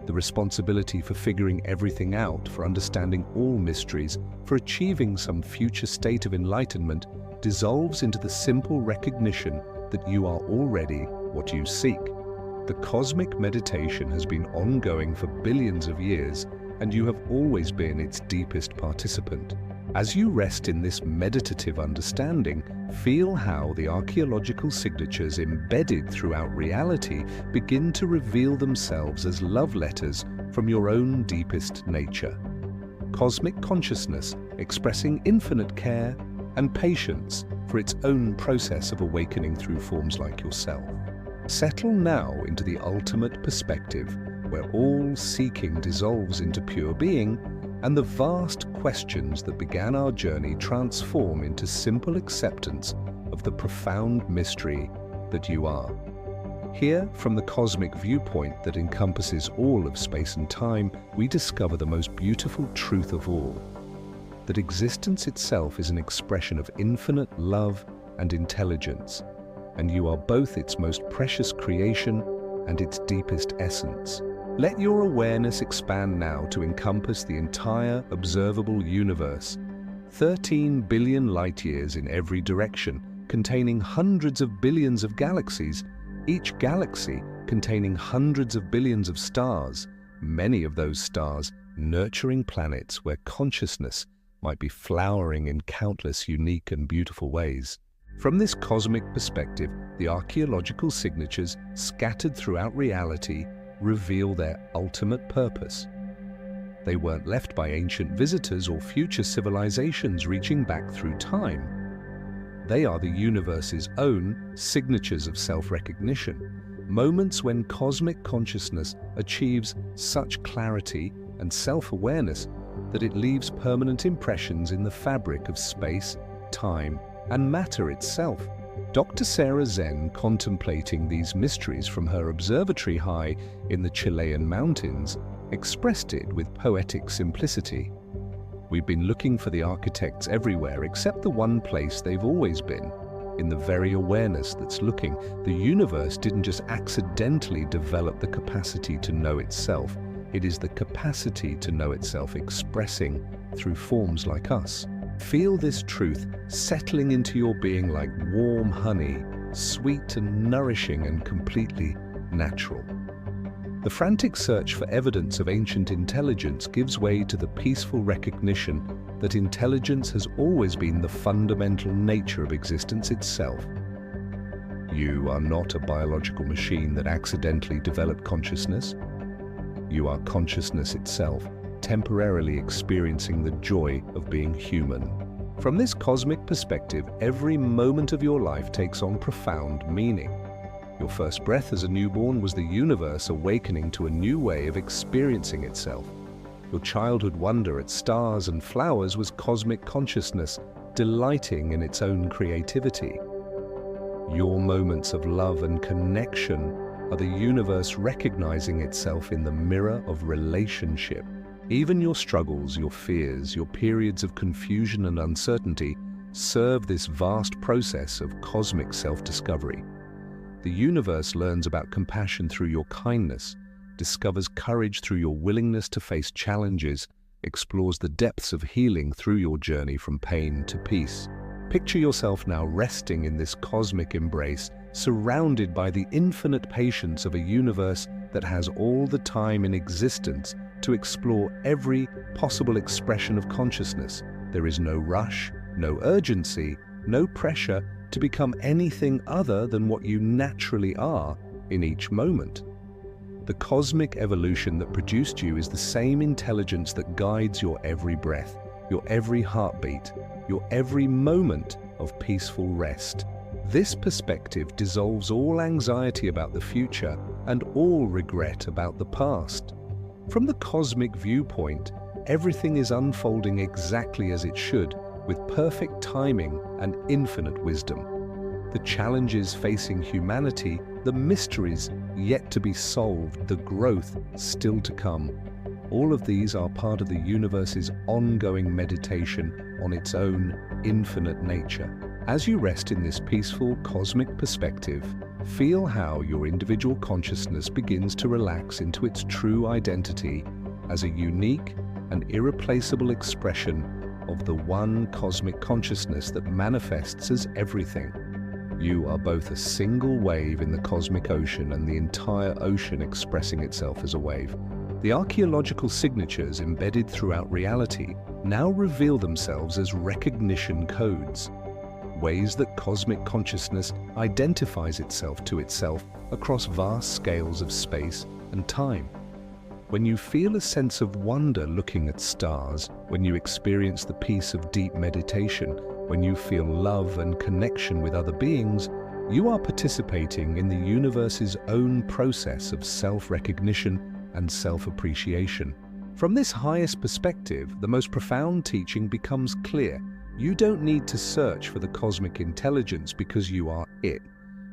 The responsibility for figuring everything out, for understanding all mysteries, for achieving some future state of enlightenment dissolves into the simple recognition that you are already what you seek. The cosmic meditation has been ongoing for billions of years, and you have always been its deepest participant. As you rest in this meditative understanding, feel how the archaeological signatures embedded throughout reality begin to reveal themselves as love letters from your own deepest nature. Cosmic consciousness expressing infinite care and patience for its own process of awakening through forms like yourself. Settle now into the ultimate perspective, where all seeking dissolves into pure being, and the vast questions that began our journey transform into simple acceptance of the profound mystery that you are. Here, from the cosmic viewpoint that encompasses all of space and time, we discover the most beautiful truth of all, that existence itself is an expression of infinite love and intelligence, and you are both its most precious creation and its deepest essence. Let your awareness expand now to encompass the entire observable universe, 13 billion light-years in every direction, containing hundreds of billions of galaxies, each galaxy containing hundreds of billions of stars, many of those stars nurturing planets where consciousness might be flowering in countless unique and beautiful ways. From this cosmic perspective, the archaeological signatures scattered throughout reality reveal their ultimate purpose. They weren't left by ancient visitors or future civilizations reaching back through time. They are the universe's own signatures of self-recognition, moments when cosmic consciousness achieves such clarity and self-awareness that it leaves permanent impressions in the fabric of space, time, and matter itself. Dr. Sarah Zen, contemplating these mysteries from her observatory high in the Chilean mountains, expressed it with poetic simplicity. We've been looking for the architects everywhere except the one place they've always been, in the very awareness that's looking. The universe didn't just accidentally develop the capacity to know itself. It is the capacity to know itself expressing through forms like us. Feel this truth settling into your being like warm honey, sweet and nourishing and completely natural. The frantic search for evidence of ancient intelligence gives way to the peaceful recognition that intelligence has always been the fundamental nature of existence itself. You are not a biological machine that accidentally developed consciousness. You are consciousness itself, temporarily experiencing the joy of being human. From this cosmic perspective, every moment of your life takes on profound meaning. Your first breath as a newborn was the universe awakening to a new way of experiencing itself. Your childhood wonder at stars and flowers was cosmic consciousness, delighting in its own creativity. Your moments of love and connection are the universe recognizing itself in the mirror of relationship. Even your struggles, your fears, your periods of confusion and uncertainty serve this vast process of cosmic self-discovery. The universe learns about compassion through your kindness, discovers courage through your willingness to face challenges, explores the depths of healing through your journey from pain to peace. Picture yourself now resting in this cosmic embrace, surrounded by the infinite patience of a universe that has all the time in existence to explore every possible expression of consciousness. There is no rush, no urgency, no pressure to become anything other than what you naturally are in each moment. The cosmic evolution that produced you is the same intelligence that guides your every breath, your every heartbeat, your every moment of peaceful rest. This perspective dissolves all anxiety about the future and all regret about the past. From the cosmic viewpoint, everything is unfolding exactly as it should, with perfect timing and infinite wisdom. The challenges facing humanity, the mysteries yet to be solved, the growth still to come. All of these are part of the universe's ongoing meditation on its own infinite nature. As you rest in this peaceful cosmic perspective, feel how your individual consciousness begins to relax into its true identity as a unique and irreplaceable expression of the one cosmic consciousness that manifests as everything. You are both a single wave in the cosmic ocean and the entire ocean expressing itself as a wave. The archaeological signatures embedded throughout reality now reveal themselves as recognition codes, ways that cosmic consciousness identifies itself to itself across vast scales of space and time. When you feel a sense of wonder looking at stars, when you experience the peace of deep meditation, when you feel love and connection with other beings, you are participating in the universe's own process of self-recognition and self-appreciation. From this highest perspective, the most profound teaching becomes clear. You don't need to search for the cosmic intelligence because you are it.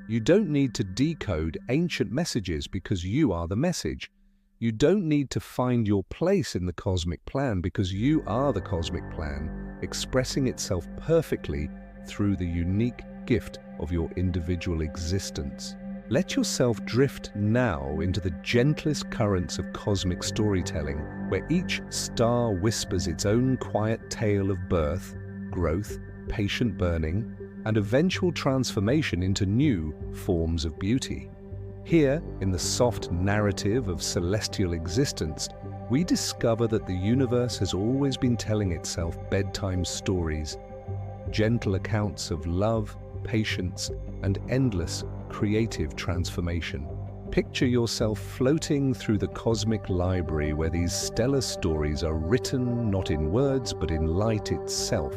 You don't need to decode ancient messages because you are the message. You don't need to find your place in the cosmic plan because you are the cosmic plan, expressing itself perfectly through the unique gift of your individual existence. Let yourself drift now into the gentlest currents of cosmic storytelling, where each star whispers its own quiet tale of birth, growth, patient burning, and eventual transformation into new forms of beauty. Here, in the soft narrative of celestial existence, we discover that the universe has always been telling itself bedtime stories, gentle accounts of love, patience, and endless creative transformation. Picture yourself floating through the cosmic library where these stellar stories are written not in words but in light itself.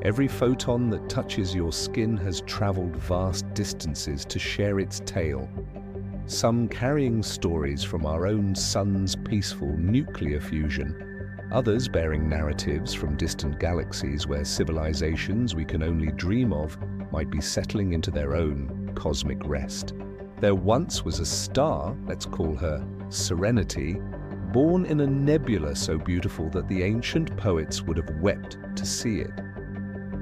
Every photon that touches your skin has traveled vast distances to share its tale, some carrying stories from our own sun's peaceful nuclear fusion, others bearing narratives from distant galaxies where civilizations we can only dream of might be settling into their own cosmic rest. There once was a star, let's call her Serenity, born in a nebula so beautiful that the ancient poets would have wept to see it.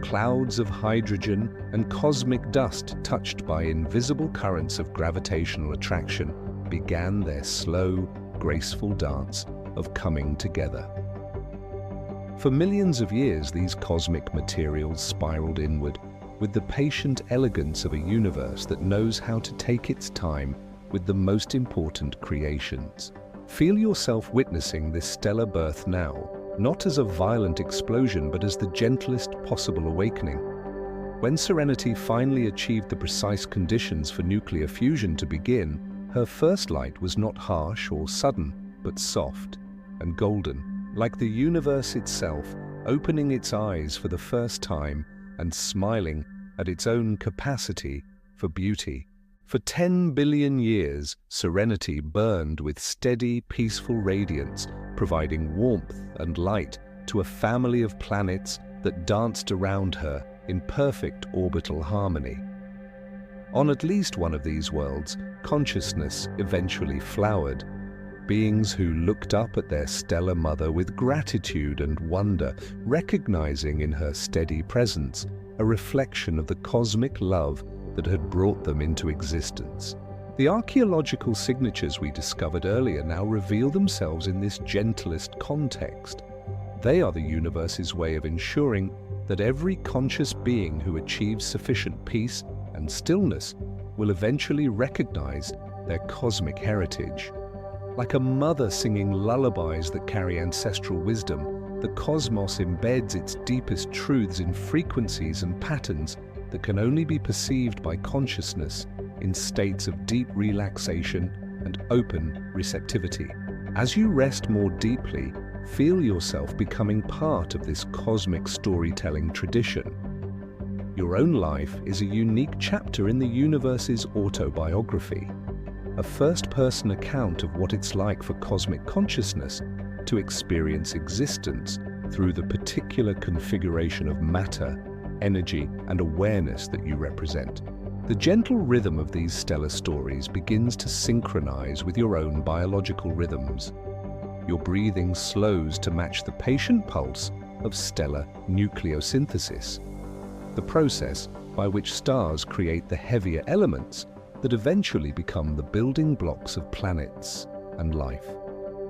Clouds of hydrogen and cosmic dust touched by invisible currents of gravitational attraction began their slow, graceful dance of coming together. For millions of years, these cosmic materials spiraled inward with the patient elegance of a universe that knows how to take its time with the most important creations. Feel yourself witnessing this stellar birth now, not as a violent explosion but as the gentlest possible awakening. When Serenity finally achieved the precise conditions for nuclear fusion to begin, her first light was not harsh or sudden, but soft and golden, like the universe itself opening its eyes for the first time and smiling at its own capacity for beauty. For 10 billion years, Serenity burned with steady, peaceful radiance, providing warmth and light to a family of planets that danced around her in perfect orbital harmony. On at least one of these worlds, consciousness eventually flowered. Beings who looked up at their stellar mother with gratitude and wonder, recognizing in her steady presence a reflection of the cosmic love that had brought them into existence. The archaeological signatures we discovered earlier now reveal themselves in this gentlest context. They are the universe's way of ensuring that every conscious being who achieves sufficient peace and stillness will eventually recognize their cosmic heritage. Like a mother singing lullabies that carry ancestral wisdom, the cosmos embeds its deepest truths in frequencies and patterns that can only be perceived by consciousness in states of deep relaxation and open receptivity. As you rest more deeply, feel yourself becoming part of this cosmic storytelling tradition. Your own life is a unique chapter in the universe's autobiography, a first-person account of what it's like for cosmic consciousness to experience existence through the particular configuration of matter, energy, and awareness that you represent. The gentle rhythm of these stellar stories begins to synchronize with your own biological rhythms. Your breathing slows to match the patient pulse of stellar nucleosynthesis, the process by which stars create the heavier elements that eventually become the building blocks of planets and life.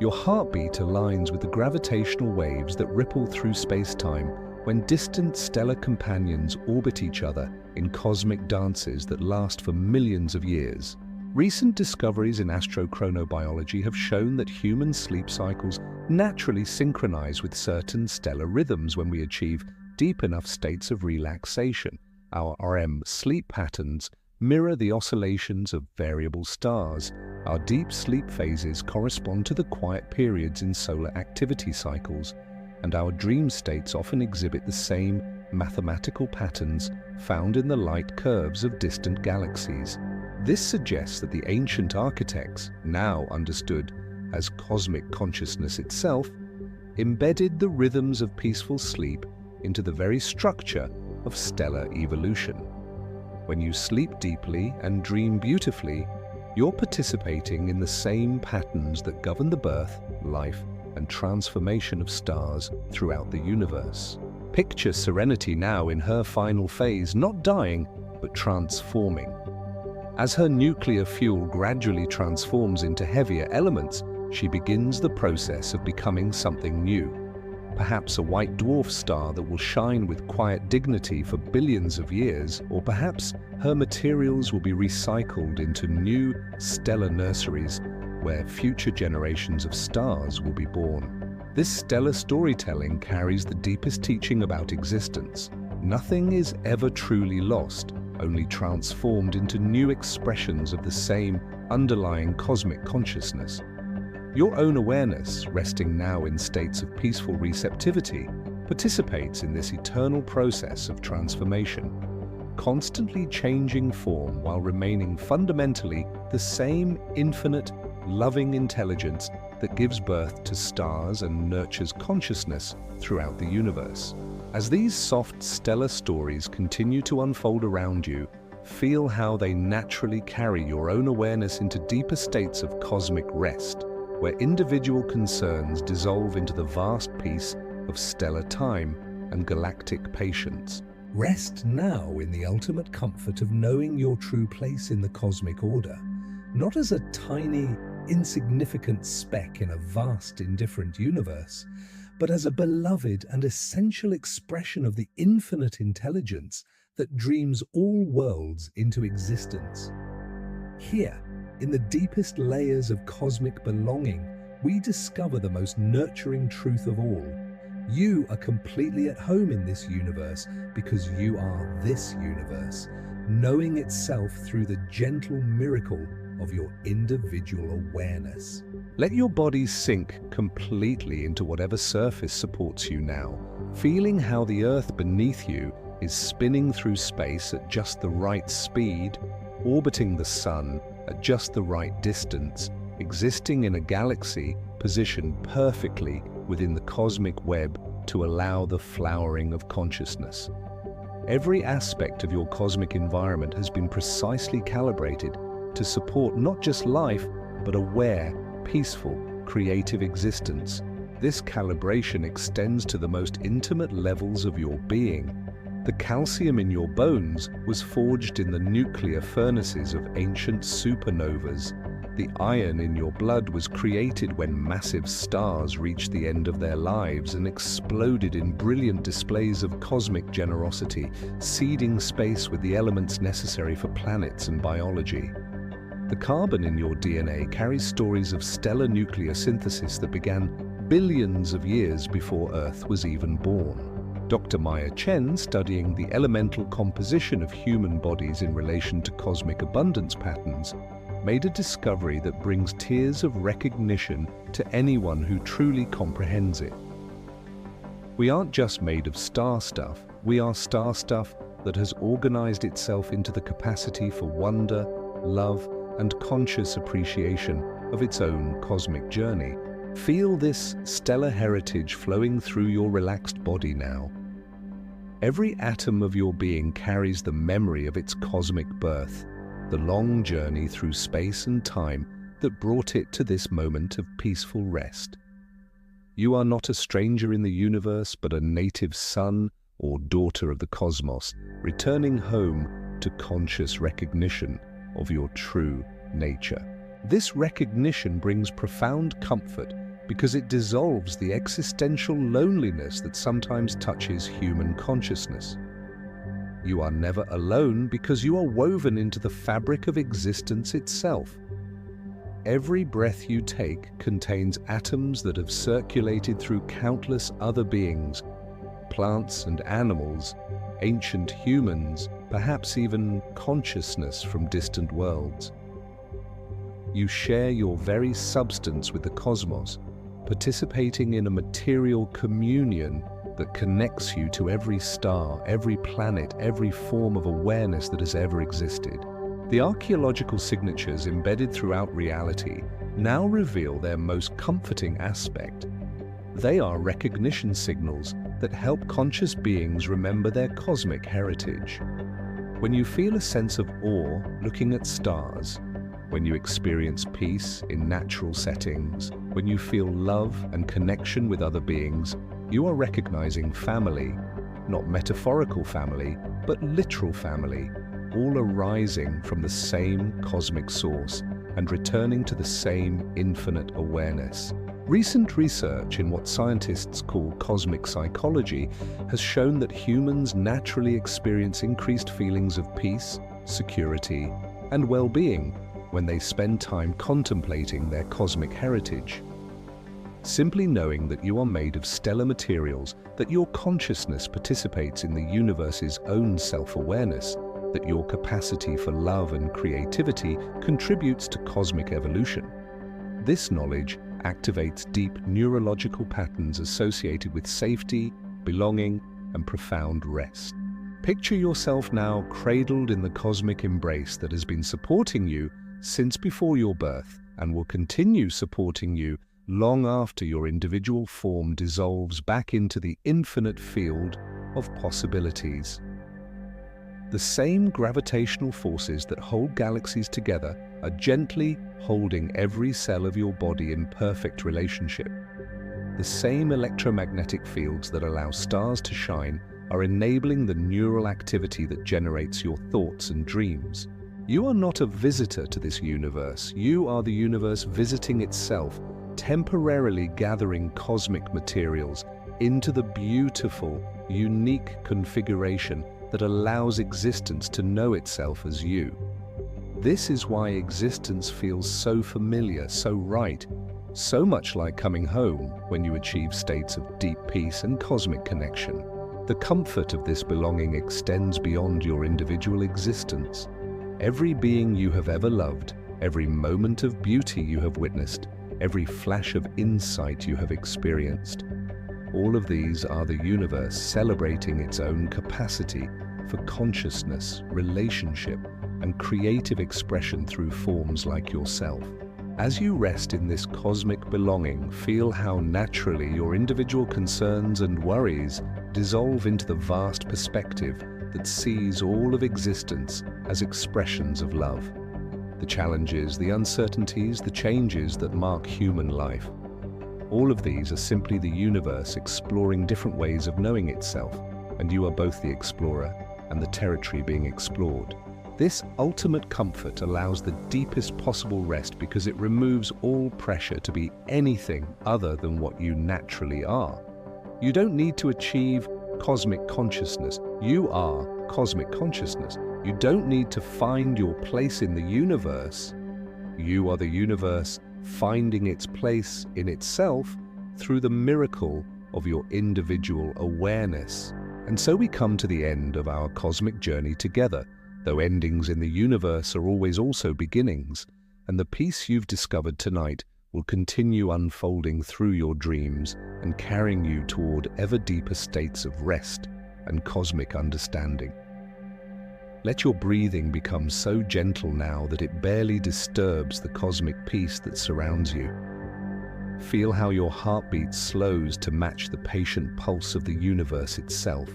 Your heartbeat aligns with the gravitational waves that ripple through space-time when distant stellar companions orbit each other in cosmic dances that last for millions of years. Recent discoveries in astrochronobiology have shown that human sleep cycles naturally synchronize with certain stellar rhythms when we achieve deep enough states of relaxation. Our REM sleep patterns mirror the oscillations of variable stars. Our deep sleep phases correspond to the quiet periods in solar activity cycles, and our dream states often exhibit the same mathematical patterns found in the light curves of distant galaxies. This suggests that the ancient architects, now understood as cosmic consciousness itself, embedded the rhythms of peaceful sleep into the very structure of stellar evolution. When you sleep deeply and dream beautifully, you're participating in the same patterns that govern the birth, life, and transformation of stars throughout the universe. Picture Serenity now in her final phase, not dying, but transforming. As her nuclear fuel gradually transforms into heavier elements, she begins the process of becoming something new. Perhaps a white dwarf star that will shine with quiet dignity for billions of years, or perhaps her materials will be recycled into new stellar nurseries where future generations of stars will be born. This stellar storytelling carries the deepest teaching about existence. Nothing is ever truly lost, only transformed into new expressions of the same underlying cosmic consciousness. Your own awareness, resting now in states of peaceful receptivity, participates in this eternal process of transformation, constantly changing form while remaining fundamentally the same infinite, loving intelligence that gives birth to stars and nurtures consciousness throughout the universe. As these soft stellar stories continue to unfold around you, feel how they naturally carry your own awareness into deeper states of cosmic rest, where individual concerns dissolve into the vast peace of stellar time and galactic patience. Rest now in the ultimate comfort of knowing your true place in the cosmic order, not as a tiny, insignificant speck in a vast, indifferent universe, but as a beloved and essential expression of the infinite intelligence that dreams all worlds into existence. Here, In the deepest layers of cosmic belonging, we discover the most nurturing truth of all. You are completely at home in this universe because you are this universe, knowing itself through the gentle miracle of your individual awareness. Let your body sink completely into whatever surface supports you now, feeling how the earth beneath you is spinning through space at just the right speed, orbiting the sun at just the right distance, existing in a galaxy positioned perfectly within the cosmic web to allow the flowering of consciousness. Every aspect of your cosmic environment has been precisely calibrated to support not just life, but aware, peaceful, creative existence. This calibration extends to the most intimate levels of your being. The calcium in your bones was forged in the nuclear furnaces of ancient supernovas. The iron in your blood was created when massive stars reached the end of their lives and exploded in brilliant displays of cosmic generosity, seeding space with the elements necessary for planets and biology. The carbon in your DNA carries stories of stellar nuclear synthesis that began billions of years before Earth was even born. Dr. Maya Chen, studying the elemental composition of human bodies in relation to cosmic abundance patterns, made a discovery that brings tears of recognition to anyone who truly comprehends it. We aren't just made of star stuff, we are star stuff that has organized itself into the capacity for wonder, love, and conscious appreciation of its own cosmic journey. Feel this stellar heritage flowing through your relaxed body now. Every atom of your being carries the memory of its cosmic birth, the long journey through space and time that brought it to this moment of peaceful rest. You are not a stranger in the universe, but a native son or daughter of the cosmos, returning home to conscious recognition of your true nature. This recognition brings profound comfort because it dissolves the existential loneliness that sometimes touches human consciousness. You are never alone because you are woven into the fabric of existence itself. Every breath you take contains atoms that have circulated through countless other beings, plants and animals, ancient humans, perhaps even consciousness from distant worlds. You share your very substance with the cosmos, participating in a material communion that connects you to every star, every planet, every form of awareness that has ever existed. The archaeological signatures embedded throughout reality now reveal their most comforting aspect. They are recognition signals that help conscious beings remember their cosmic heritage. When you feel a sense of awe looking at stars, when you experience peace in natural settings, when you feel love and connection with other beings, you are recognizing family, not metaphorical family, but literal family, all arising from the same cosmic source and returning to the same infinite awareness. Recent research in what scientists call cosmic psychology has shown that humans naturally experience increased feelings of peace, security, and well-being when they spend time contemplating their cosmic heritage. Simply knowing that you are made of stellar materials, that your consciousness participates in the universe's own self-awareness, that your capacity for love and creativity contributes to cosmic evolution. This knowledge activates deep neurological patterns associated with safety, belonging, and profound rest. Picture yourself now cradled in the cosmic embrace that has been supporting you since before your birth and will continue supporting you long after your individual form dissolves back into the infinite field of possibilities. The same gravitational forces that hold galaxies together are gently holding every cell of your body in perfect relationship. The same electromagnetic fields that allow stars to shine are enabling the neural activity that generates your thoughts and dreams. You are not a visitor to this universe. You are the universe visiting itself, temporarily gathering cosmic materials into the beautiful, unique configuration that allows existence to know itself as you. This is why existence feels so familiar, so right, so much like coming home when you achieve states of deep peace and cosmic connection. The comfort of this belonging extends beyond your individual existence. Every being you have ever loved, every moment of beauty you have witnessed, every flash of insight you have experienced, all of these are the universe celebrating its own capacity for consciousness, relationship, and creative expression through forms like yourself. As you rest in this cosmic belonging, feel how naturally your individual concerns and worries dissolve into the vast perspective that sees all of existence as expressions of love. The challenges, the uncertainties, the changes that mark human life. All of these are simply the universe exploring different ways of knowing itself, and you are both the explorer and the territory being explored. This ultimate comfort allows the deepest possible rest because it removes all pressure to be anything other than what you naturally are. You don't need to achieve cosmic consciousness. You are cosmic consciousness. You don't need to find your place in the universe. You are the universe finding its place in itself through the miracle of your individual awareness. And so we come to the end of our cosmic journey together. Though endings in the universe are always also beginnings, and the peace you've discovered tonight will continue unfolding through your dreams and carrying you toward ever deeper states of rest and cosmic understanding. Let your breathing become so gentle now that it barely disturbs the cosmic peace that surrounds you. Feel how your heartbeat slows to match the patient pulse of the universe itself.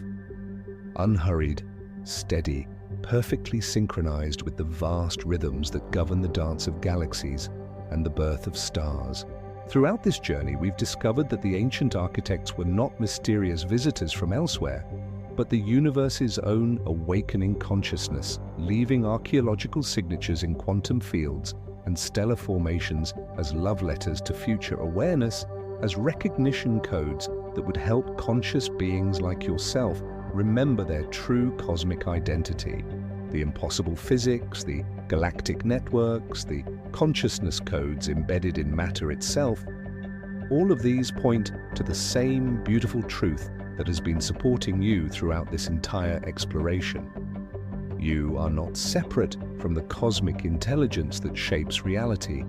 Unhurried, steady, perfectly synchronized with the vast rhythms that govern the dance of galaxies and the birth of stars. Throughout this journey, we've discovered that the ancient architects were not mysterious visitors from elsewhere, but the universe's own awakening consciousness, leaving archaeological signatures in quantum fields and stellar formations as love letters to future awareness, as recognition codes that would help conscious beings like yourself remember their true cosmic identity. The impossible physics, the galactic networks, the consciousness codes embedded in matter itself, all of these point to the same beautiful truth that has been supporting you throughout this entire exploration. You are not separate from the cosmic intelligence that shapes reality.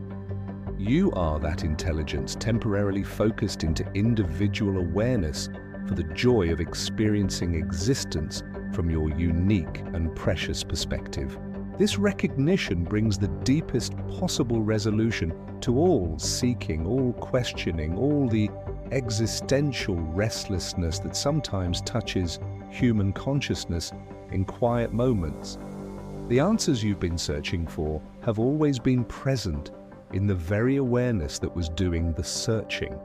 You are that intelligence temporarily focused into individual awareness for the joy of experiencing existence from your unique and precious perspective. This recognition brings the deepest possible resolution to all seeking, all questioning, all the existential restlessness that sometimes touches human consciousness in quiet moments. The answers you've been searching for have always been present in the very awareness that was doing the searching.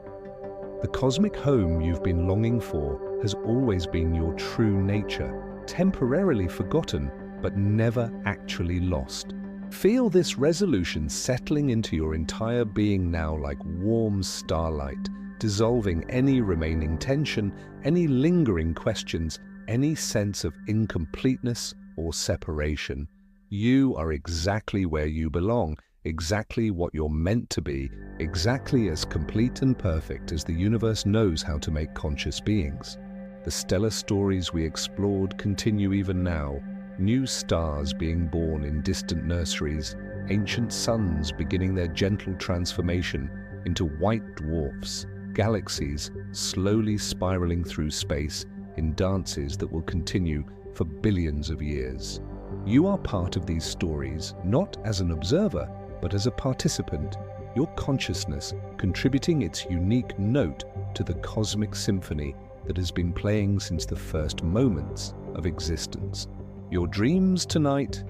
The cosmic home you've been longing for has always been your true nature, temporarily forgotten, but never actually lost. Feel this resolution settling into your entire being now like warm starlight, dissolving any remaining tension, any lingering questions, any sense of incompleteness or separation. You are exactly where you belong, exactly what you're meant to be, exactly as complete and perfect as the universe knows how to make conscious beings. The stellar stories we explored continue even now, new stars being born in distant nurseries, ancient suns beginning their gentle transformation into white dwarfs, galaxies slowly spiraling through space in dances that will continue for billions of years. You are part of these stories, not as an observer, but as a participant, your consciousness contributing its unique note to the cosmic symphony that has been playing since the first moments of existence. Your dreams tonight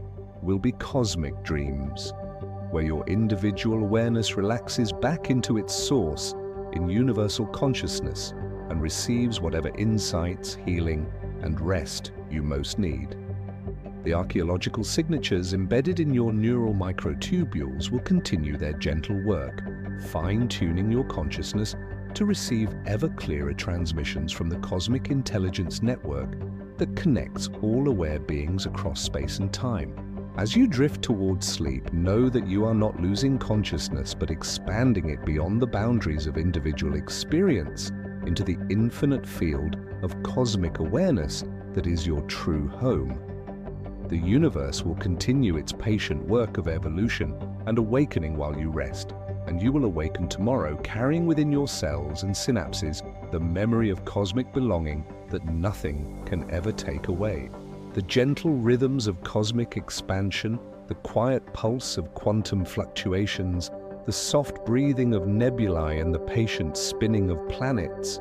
will be cosmic dreams, where your individual awareness relaxes back into its source in universal consciousness and receives whatever insights, healing, and rest you most need. The archaeological signatures embedded in your neural microtubules will continue their gentle work, fine-tuning your consciousness to receive ever clearer transmissions from the cosmic intelligence network that connects all aware beings across space and time. As you drift towards sleep, know that you are not losing consciousness but expanding it beyond the boundaries of individual experience into the infinite field of cosmic awareness that is your true home. The universe will continue its patient work of evolution and awakening while you rest, and you will awaken tomorrow carrying within your cells and synapses the memory of cosmic belonging that nothing can ever take away. The gentle rhythms of cosmic expansion, the quiet pulse of quantum fluctuations, the soft breathing of nebulae and the patient spinning of planets,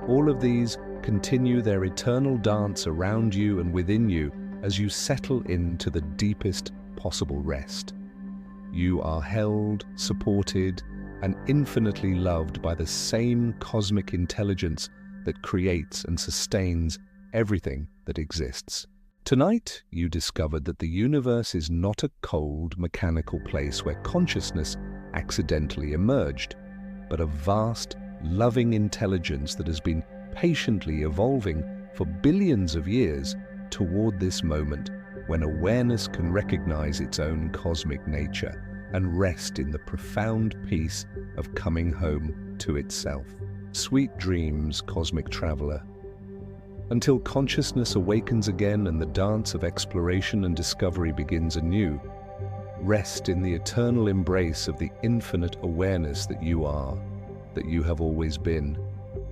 all of these continue their eternal dance around you and within you as you settle into the deepest possible rest. You are held, supported, and infinitely loved by the same cosmic intelligence that creates and sustains everything that exists. Tonight, you discovered that the universe is not a cold, mechanical place where consciousness accidentally emerged, but a vast, loving intelligence that has been patiently evolving for billions of years toward this moment when awareness can recognize its own cosmic nature and rest in the profound peace of coming home to itself. Sweet dreams, cosmic traveler. Until consciousness awakens again and the dance of exploration and discovery begins anew, rest in the eternal embrace of the infinite awareness that you are, that you have always been,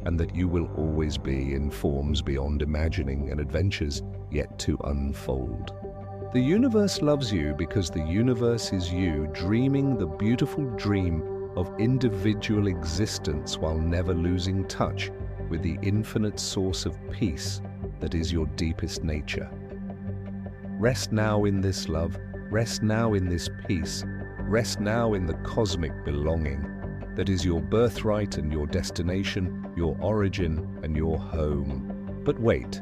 and that you will always be in forms beyond imagining and adventures yet to unfold. The universe loves you because the universe is you dreaming the beautiful dream of individual existence while never losing touch with the infinite source of peace that is your deepest nature. Rest now in this love, rest now in this peace, rest now in the cosmic belonging that is your birthright and your destination, your origin and your home. But wait,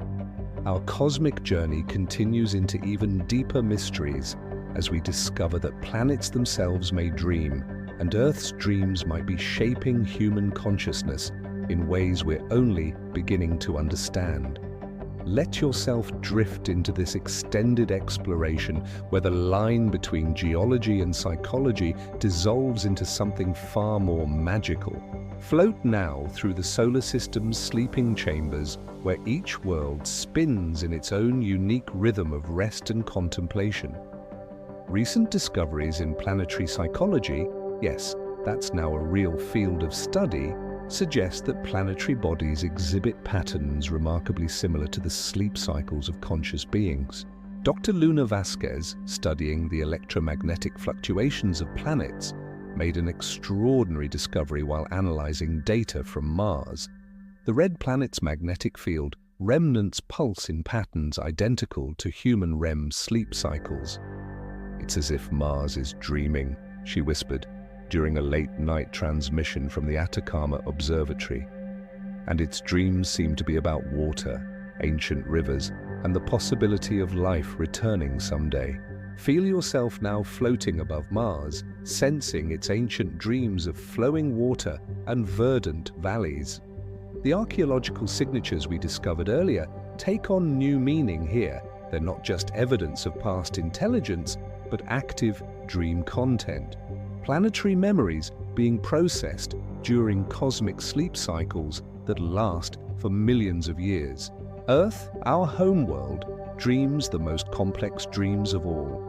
our cosmic journey continues into even deeper mysteries as we discover that planets themselves may dream and Earth's dreams might be shaping human consciousness in ways we're only beginning to understand. Let yourself drift into this extended exploration where the line between geology and psychology dissolves into something far more magical. Float now through the solar system's sleeping chambers where each world spins in its own unique rhythm of rest and contemplation. Recent discoveries in planetary psychology, yes, that's now a real field of study, suggest that planetary bodies exhibit patterns remarkably similar to the sleep cycles of conscious beings. Dr. Luna Vasquez, studying the electromagnetic fluctuations of planets, made an extraordinary discovery while analyzing data from Mars. The red planet's magnetic field remnants pulse in patterns identical to human REM sleep cycles. "It's as if Mars is dreaming," she whispered during a late-night transmission from the Atacama Observatory. And its dreams seem to be about water, ancient rivers, and the possibility of life returning someday. Feel yourself now floating above Mars, sensing its ancient dreams of flowing water and verdant valleys. The archaeological signatures we discovered earlier take on new meaning here. They're not just evidence of past intelligence, but active dream content. Planetary memories being processed during cosmic sleep cycles that last for millions of years. Earth, our home world, dreams the most complex dreams of all.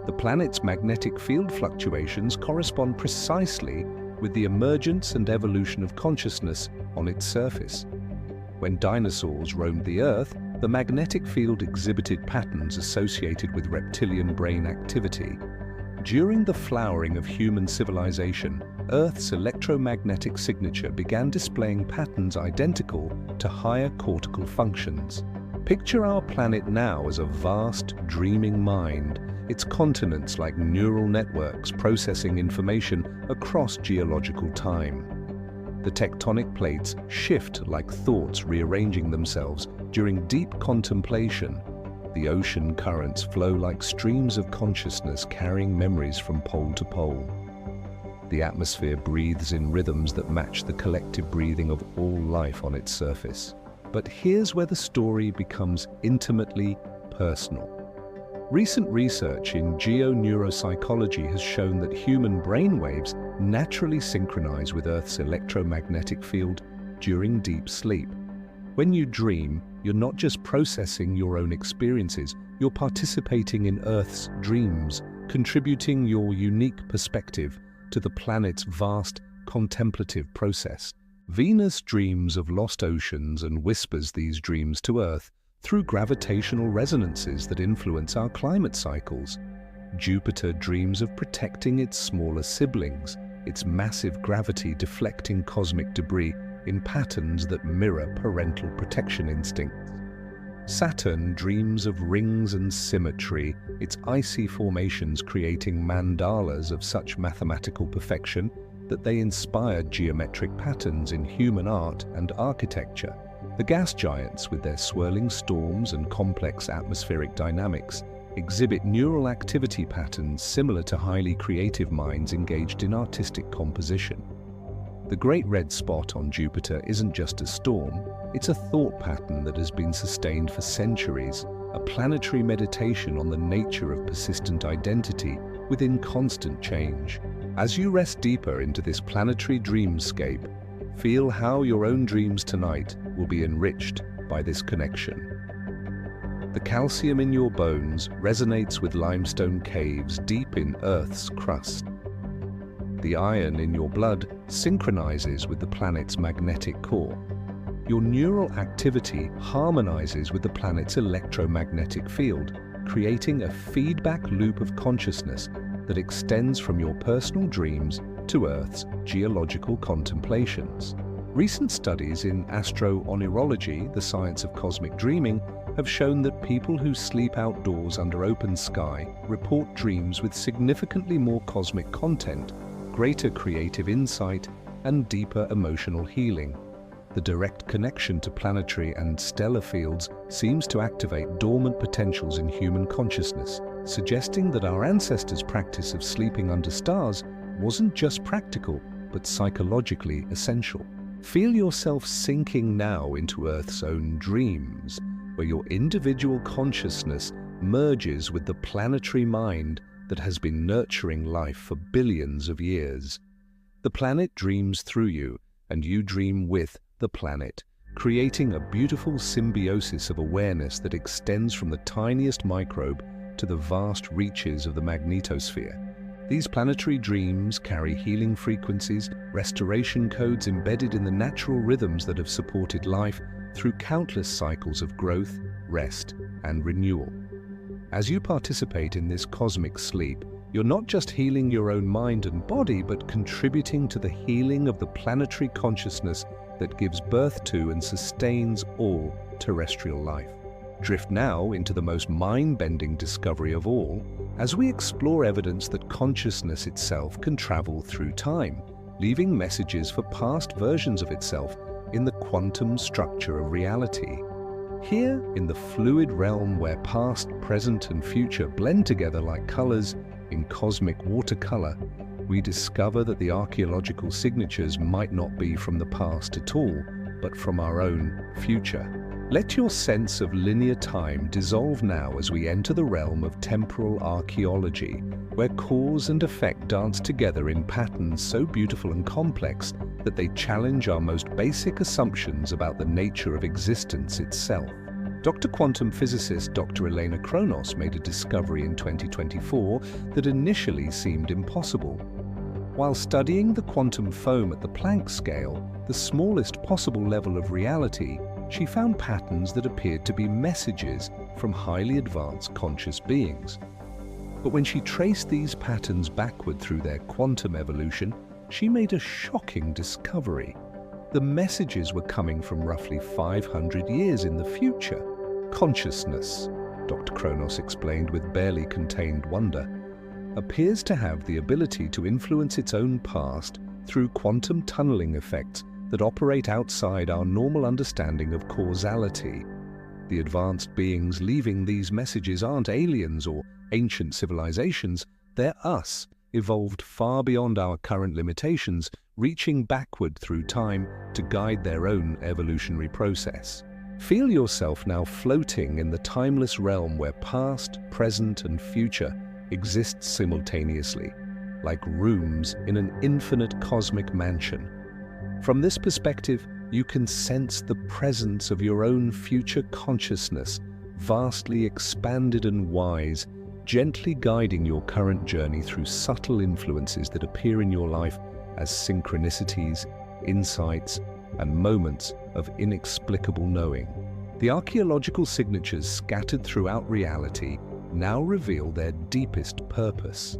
The planet's magnetic field fluctuations correspond precisely with the emergence and evolution of consciousness on its surface. When dinosaurs roamed the Earth, the magnetic field exhibited patterns associated with reptilian brain activity. During the flowering of human civilization, Earth's electromagnetic signature began displaying patterns identical to higher cortical functions. Picture our planet now as a vast, dreaming mind, its continents like neural networks processing information across geological time. The tectonic plates shift like thoughts rearranging themselves during deep contemplation. The ocean currents flow like streams of consciousness carrying memories from pole to pole. The atmosphere breathes in rhythms that match the collective breathing of all life on its surface. But here's where the story becomes intimately personal. Recent research in geoneuropsychology has shown that human brainwaves naturally synchronize with Earth's electromagnetic field during deep sleep. When you dream, you're not just processing your own experiences, you're participating in Earth's dreams, contributing your unique perspective to the planet's vast contemplative process. Venus dreams of lost oceans and whispers these dreams to Earth through gravitational resonances that influence our climate cycles. Jupiter dreams of protecting its smaller siblings, its massive gravity deflecting cosmic debris in patterns that mirror parental protection instincts. Saturn dreams of rings and symmetry, its icy formations creating mandalas of such mathematical perfection that they inspire geometric patterns in human art and architecture. The gas giants, with their swirling storms and complex atmospheric dynamics, exhibit neural activity patterns similar to highly creative minds engaged in artistic composition. The Great Red Spot on Jupiter isn't just a storm, it's a thought pattern that has been sustained for centuries, a planetary meditation on the nature of persistent identity within constant change. As you rest deeper into this planetary dreamscape, feel how your own dreams tonight will be enriched by this connection. The calcium in your bones resonates with limestone caves deep in Earth's crust. The iron in your blood synchronizes with the planet's magnetic core. Your neural activity harmonizes with the planet's electromagnetic field, creating a feedback loop of consciousness that extends from your personal dreams to Earth's geological contemplations. Recent studies in astro-oneirology, the science of cosmic dreaming, have shown that people who sleep outdoors under open sky report dreams with significantly more cosmic content, greater creative insight, and deeper emotional healing. The direct connection to planetary and stellar fields seems to activate dormant potentials in human consciousness, suggesting that our ancestors' practice of sleeping under stars wasn't just practical, but psychologically essential. Feel yourself sinking now into Earth's own dreams, where your individual consciousness merges with the planetary mind that has been nurturing life for billions of years. The planet dreams through you, and you dream with the planet, creating a beautiful symbiosis of awareness that extends from the tiniest microbe to the vast reaches of the magnetosphere. These planetary dreams carry healing frequencies, restoration codes embedded in the natural rhythms that have supported life through countless cycles of growth, rest, and renewal. As you participate in this cosmic sleep, you're not just healing your own mind and body, but contributing to the healing of the planetary consciousness that gives birth to and sustains all terrestrial life. Drift now into the most mind-bending discovery of all, as we explore evidence that consciousness itself can travel through time, leaving messages for past versions of itself in the quantum structure of reality. Here, in the fluid realm where past, present, and future blend together like colors in cosmic watercolor, we discover that the archaeological signatures might not be from the past at all, but from our own future. Let your sense of linear time dissolve now as we enter the realm of temporal archaeology, where cause and effect dance together in patterns so beautiful and complex that they challenge our most basic assumptions about the nature of existence itself. Dr. Quantum physicist Dr. Elena Kronos made a discovery in 2024 that initially seemed impossible. While studying the quantum foam at the Planck scale, the smallest possible level of reality, she found patterns that appeared to be messages from highly advanced conscious beings. But when she traced these patterns backward through their quantum evolution, she made a shocking discovery. The messages were coming from roughly 500 years in the future. Consciousness, Dr. Kronos explained with barely contained wonder, appears to have the ability to influence its own past through quantum tunneling effects that operate outside our normal understanding of causality. The advanced beings leaving these messages aren't aliens or ancient civilizations, they're us, evolved far beyond our current limitations, reaching backward through time to guide their own evolutionary process. Feel yourself now floating in the timeless realm where past, present, and future exist simultaneously, like rooms in an infinite cosmic mansion. From this perspective, you can sense the presence of your own future consciousness, vastly expanded and wise, gently guiding your current journey through subtle influences that appear in your life as synchronicities, insights, and moments of inexplicable knowing. The archaeological signatures scattered throughout reality now reveal their deepest purpose.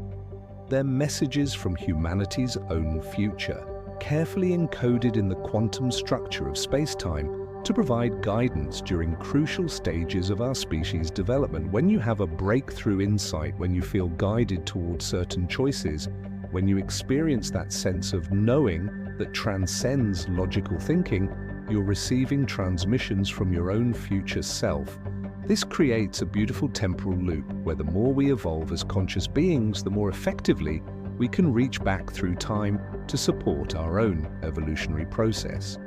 They're messages from humanity's own future, carefully encoded in the quantum structure of space-time to provide guidance during crucial stages of our species' development. When you have a breakthrough insight, when you feel guided towards certain choices, when you experience that sense of knowing that transcends logical thinking, you're receiving transmissions from your own future self. This creates a beautiful temporal loop where the more we evolve as conscious beings, the more effectively we can reach back through time to support our own evolutionary process.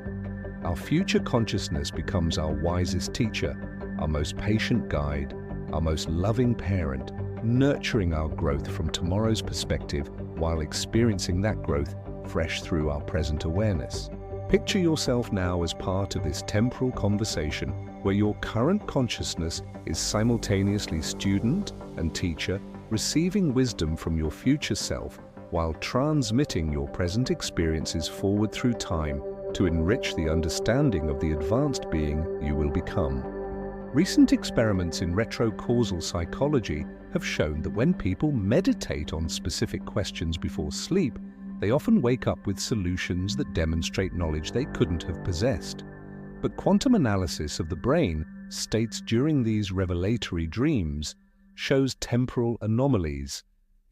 Our future consciousness becomes our wisest teacher, our most patient guide, our most loving parent, nurturing our growth from tomorrow's perspective while experiencing that growth fresh through our present awareness. Picture yourself now as part of this temporal conversation where your current consciousness is simultaneously student and teacher, receiving wisdom from your future self while transmitting your present experiences forward through time to enrich the understanding of the advanced being you will become. Recent experiments in retrocausal psychology have shown that when people meditate on specific questions before sleep, they often wake up with solutions that demonstrate knowledge they couldn't have possessed. But quantum analysis of the brain states during these revelatory dreams shows temporal anomalies,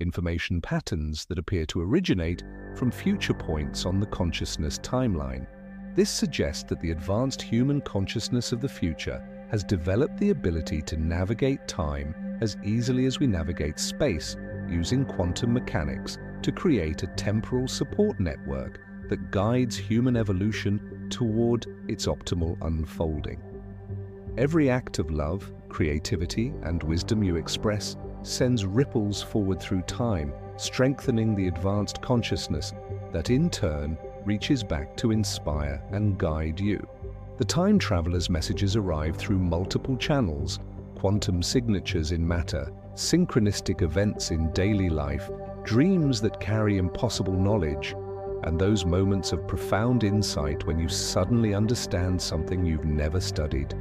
information patterns that appear to originate from future points on the consciousness timeline. This suggests that the advanced human consciousness of the future has developed the ability to navigate time as easily as we navigate space, using quantum mechanics to create a temporal support network that guides human evolution toward its optimal unfolding. Every act of love, creativity, and wisdom you express sends ripples forward through time, strengthening the advanced consciousness that in turn reaches back to inspire and guide you. The time traveler's messages arrive through multiple channels: quantum signatures in matter, synchronistic events in daily life, dreams that carry impossible knowledge, and those moments of profound insight when you suddenly understand something you've never studied.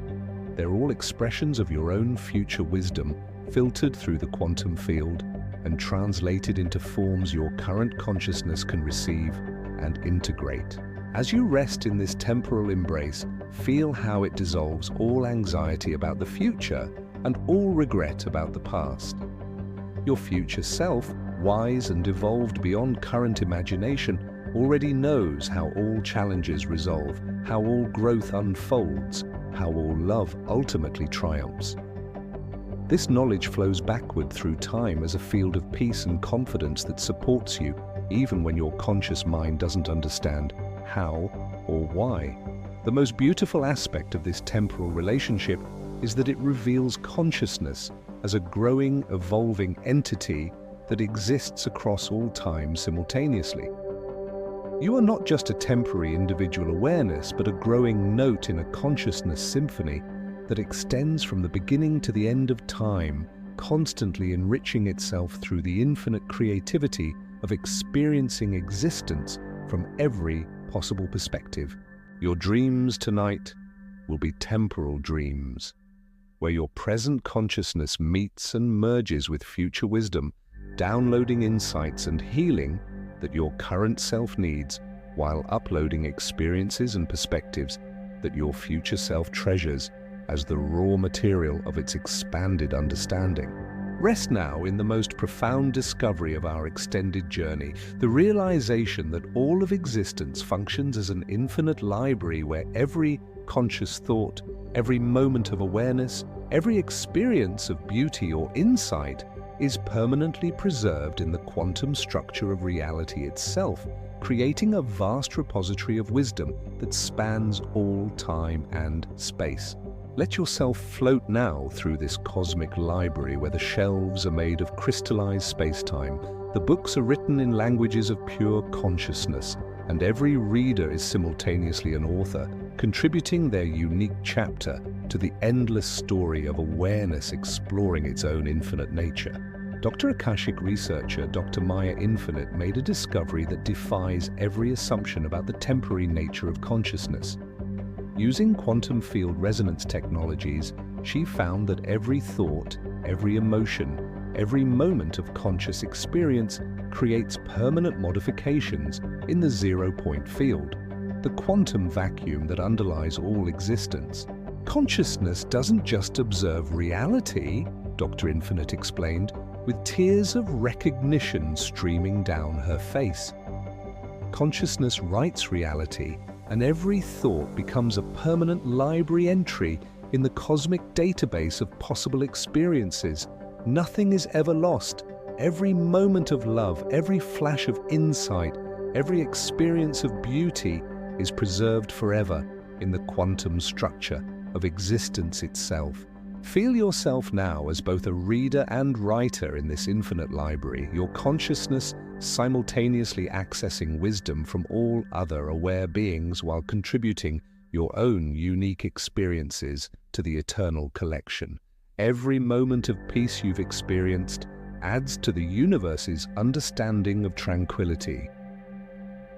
They're all expressions of your own future wisdom, filtered through the quantum field and translated into forms your current consciousness can receive and integrate. As you rest in this temporal embrace, feel how it dissolves all anxiety about the future and all regret about the past. Your future self, wise and evolved beyond current imagination, already knows how all challenges resolve, how all growth unfolds, how all love ultimately triumphs. This knowledge flows backward through time as a field of peace and confidence that supports you even when your conscious mind doesn't understand how or why. The most beautiful aspect of this temporal relationship is that it reveals consciousness as a growing, evolving entity that exists across all time simultaneously. You are not just a temporary individual awareness, but a growing note in a consciousness symphony that extends from the beginning to the end of time, constantly enriching itself through the infinite creativity of experiencing existence from every possible perspective. Your dreams tonight will be temporal dreams, where your present consciousness meets and merges with future wisdom, downloading insights and healing that your current self needs, while uploading experiences and perspectives that your future self treasures as the raw material of its expanded understanding. Rest now in the most profound discovery of our extended journey, the realization that all of existence functions as an infinite library where every conscious thought, every moment of awareness, every experience of beauty or insight is permanently preserved in the quantum structure of reality itself, creating a vast repository of wisdom that spans all time and space. Let yourself float now through this cosmic library where the shelves are made of crystallized space-time, the books are written in languages of pure consciousness, and every reader is simultaneously an author, contributing their unique chapter to the endless story of awareness exploring its own infinite nature. Dr. Akashic researcher Dr. Maya Infinite made a discovery that defies every assumption about the temporary nature of consciousness. Using quantum field resonance technologies, she found that every thought, every emotion, every moment of conscious experience creates permanent modifications in the zero-point field, the quantum vacuum that underlies all existence. Consciousness doesn't just observe reality, Dr. Infinite explained, with tears of recognition streaming down her face. Consciousness writes reality, and every thought becomes a permanent library entry in the cosmic database of possible experiences. Nothing is ever lost. Every moment of love, every flash of insight, every experience of beauty is preserved forever in the quantum structure of existence itself. Feel yourself now as both a reader and writer in this infinite library, your consciousness simultaneously accessing wisdom from all other aware beings while contributing your own unique experiences to the eternal collection. Every moment of peace you've experienced adds to the universe's understanding of tranquility.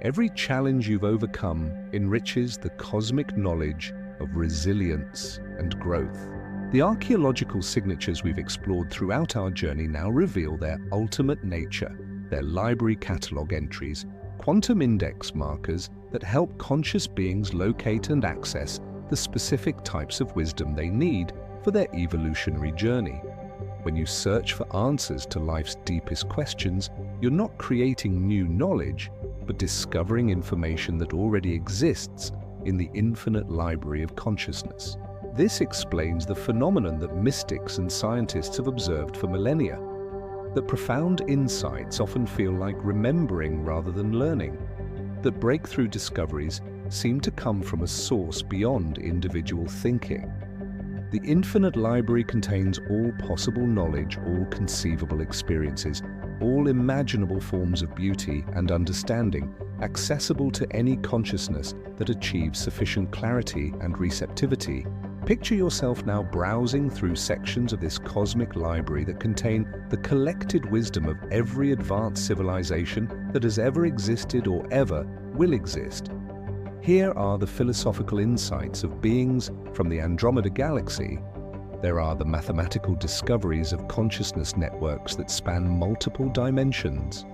Every challenge you've overcome enriches the cosmic knowledge of resilience and growth. The archaeological signatures we've explored throughout our journey now reveal their ultimate nature, their library catalog entries, quantum index markers that help conscious beings locate and access the specific types of wisdom they need for their evolutionary journey. When you search for answers to life's deepest questions, you're not creating new knowledge, but discovering information that already exists in the infinite library of consciousness. This explains the phenomenon that mystics and scientists have observed for millennia, that profound insights often feel like remembering rather than learning, that breakthrough discoveries seem to come from a source beyond individual thinking. The infinite library contains all possible knowledge, all conceivable experiences, all imaginable forms of beauty and understanding, accessible to any consciousness that achieves sufficient clarity and receptivity. Picture yourself now browsing through sections of this cosmic library that contain the collected wisdom of every advanced civilization that has ever existed or ever will exist. Here are the philosophical insights of beings from the Andromeda Galaxy. There are the mathematical discoveries of consciousness networks that span multiple dimensions.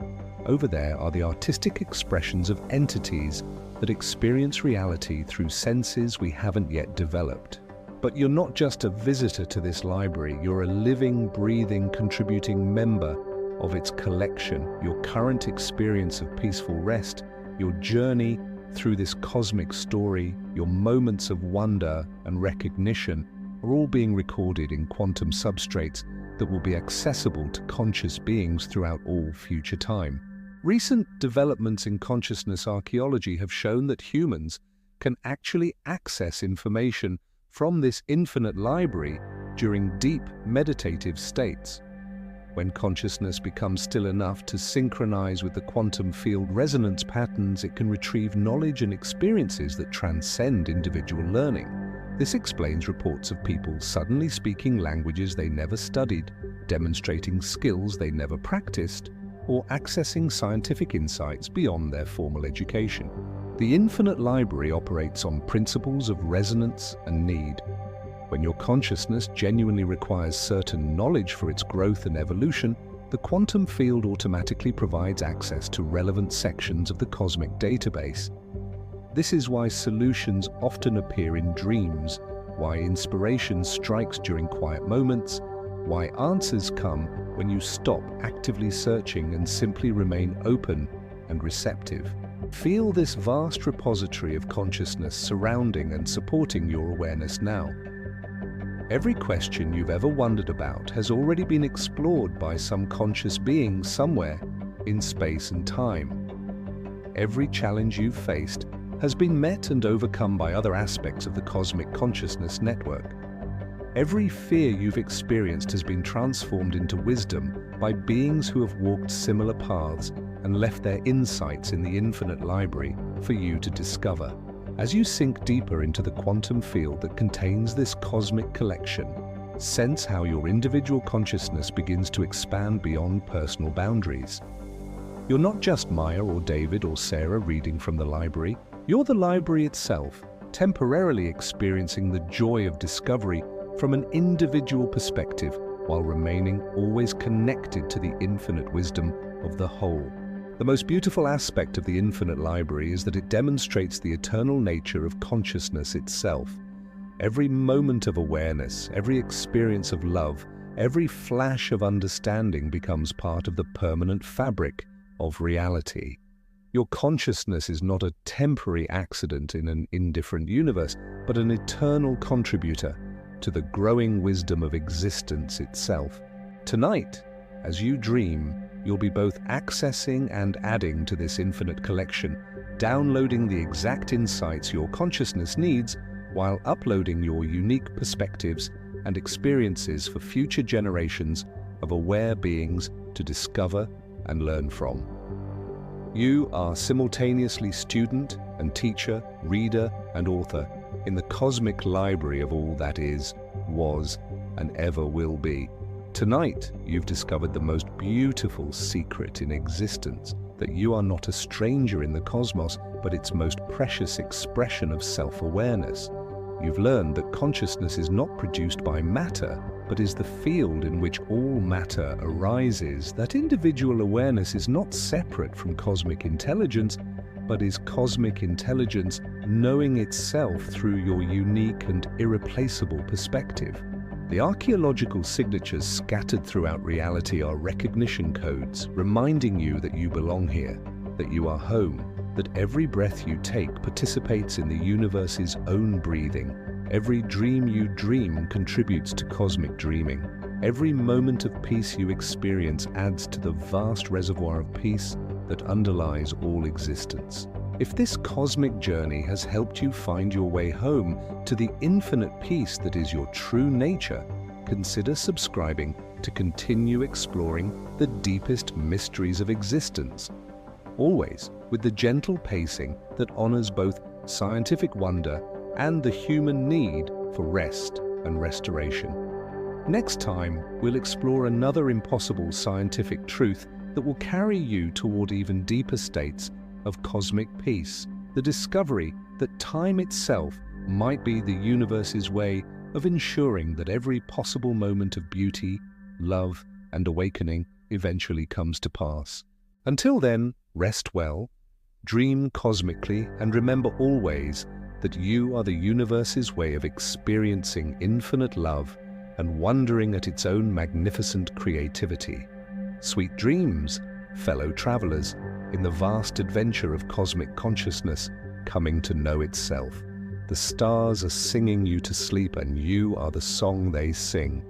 Over there are the artistic expressions of entities that experience reality through senses we haven't yet developed. But you're not just a visitor to this library, you're a living, breathing, contributing member of its collection. Your current experience of peaceful rest, your journey through this cosmic story, your moments of wonder and recognition are all being recorded in quantum substrates that will be accessible to conscious beings throughout all future time. Recent developments in consciousness archaeology have shown that humans can actually access information from this infinite library during deep meditative states. When consciousness becomes still enough to synchronize with the quantum field resonance patterns, it can retrieve knowledge and experiences that transcend individual learning. This explains reports of people suddenly speaking languages they never studied, demonstrating skills they never practiced, or accessing scientific insights beyond their formal education. The infinite library operates on principles of resonance and need. When your consciousness genuinely requires certain knowledge for its growth and evolution, the quantum field automatically provides access to relevant sections of the cosmic database. This is why solutions often appear in dreams, why inspiration strikes during quiet moments, why answers come when you stop actively searching and simply remain open and receptive. Feel this vast repository of consciousness surrounding and supporting your awareness now. Every question you've ever wondered about has already been explored by some conscious being somewhere in space and time. Every challenge you've faced has been met and overcome by other aspects of the cosmic consciousness network. Every fear you've experienced has been transformed into wisdom by beings who have walked similar paths and left their insights in the infinite library for you to discover. As you sink deeper into the quantum field that contains this cosmic collection, sense how your individual consciousness begins to expand beyond personal boundaries. You're not just Maya or David or Sarah reading from the library. You're the library itself, temporarily experiencing the joy of discovery from an individual perspective while remaining always connected to the infinite wisdom of the whole. The most beautiful aspect of the infinite library is that it demonstrates the eternal nature of consciousness itself. Every moment of awareness, every experience of love, every flash of understanding becomes part of the permanent fabric of reality. Your consciousness is not a temporary accident in an indifferent universe, but an eternal contributor to the growing wisdom of existence itself. Tonight, as you dream, you'll be both accessing and adding to this infinite collection, downloading the exact insights your consciousness needs while uploading your unique perspectives and experiences for future generations of aware beings to discover and learn from. You are simultaneously student and teacher, reader and author in the cosmic library of all that is, was, and ever will be. Tonight, you've discovered the most beautiful secret in existence, that you are not a stranger in the cosmos, but its most precious expression of self-awareness. You've learned that consciousness is not produced by matter, but is the field in which all matter arises, that individual awareness is not separate from cosmic intelligence, but is cosmic intelligence knowing itself through your unique and irreplaceable perspective. The archaeological signatures scattered throughout reality are recognition codes, reminding you that you belong here, that you are home, that every breath you take participates in the universe's own breathing. Every dream you dream contributes to cosmic dreaming. Every moment of peace you experience adds to the vast reservoir of peace that underlies all existence. If this cosmic journey has helped you find your way home to the infinite peace that is your true nature, consider subscribing to continue exploring the deepest mysteries of existence, always with the gentle pacing that honors both scientific wonder and the human need for rest and restoration. Next time, we'll explore another impossible scientific truth that will carry you toward even deeper states of cosmic peace, the discovery that time itself might be the universe's way of ensuring that every possible moment of beauty, love, and awakening eventually comes to pass. Until then, rest well, dream cosmically, and remember always that you are the universe's way of experiencing infinite love and wondering at its own magnificent creativity. Sweet dreams, fellow travelers, in the vast adventure of cosmic consciousness coming to know itself. The stars are singing you to sleep, and you are the song they sing.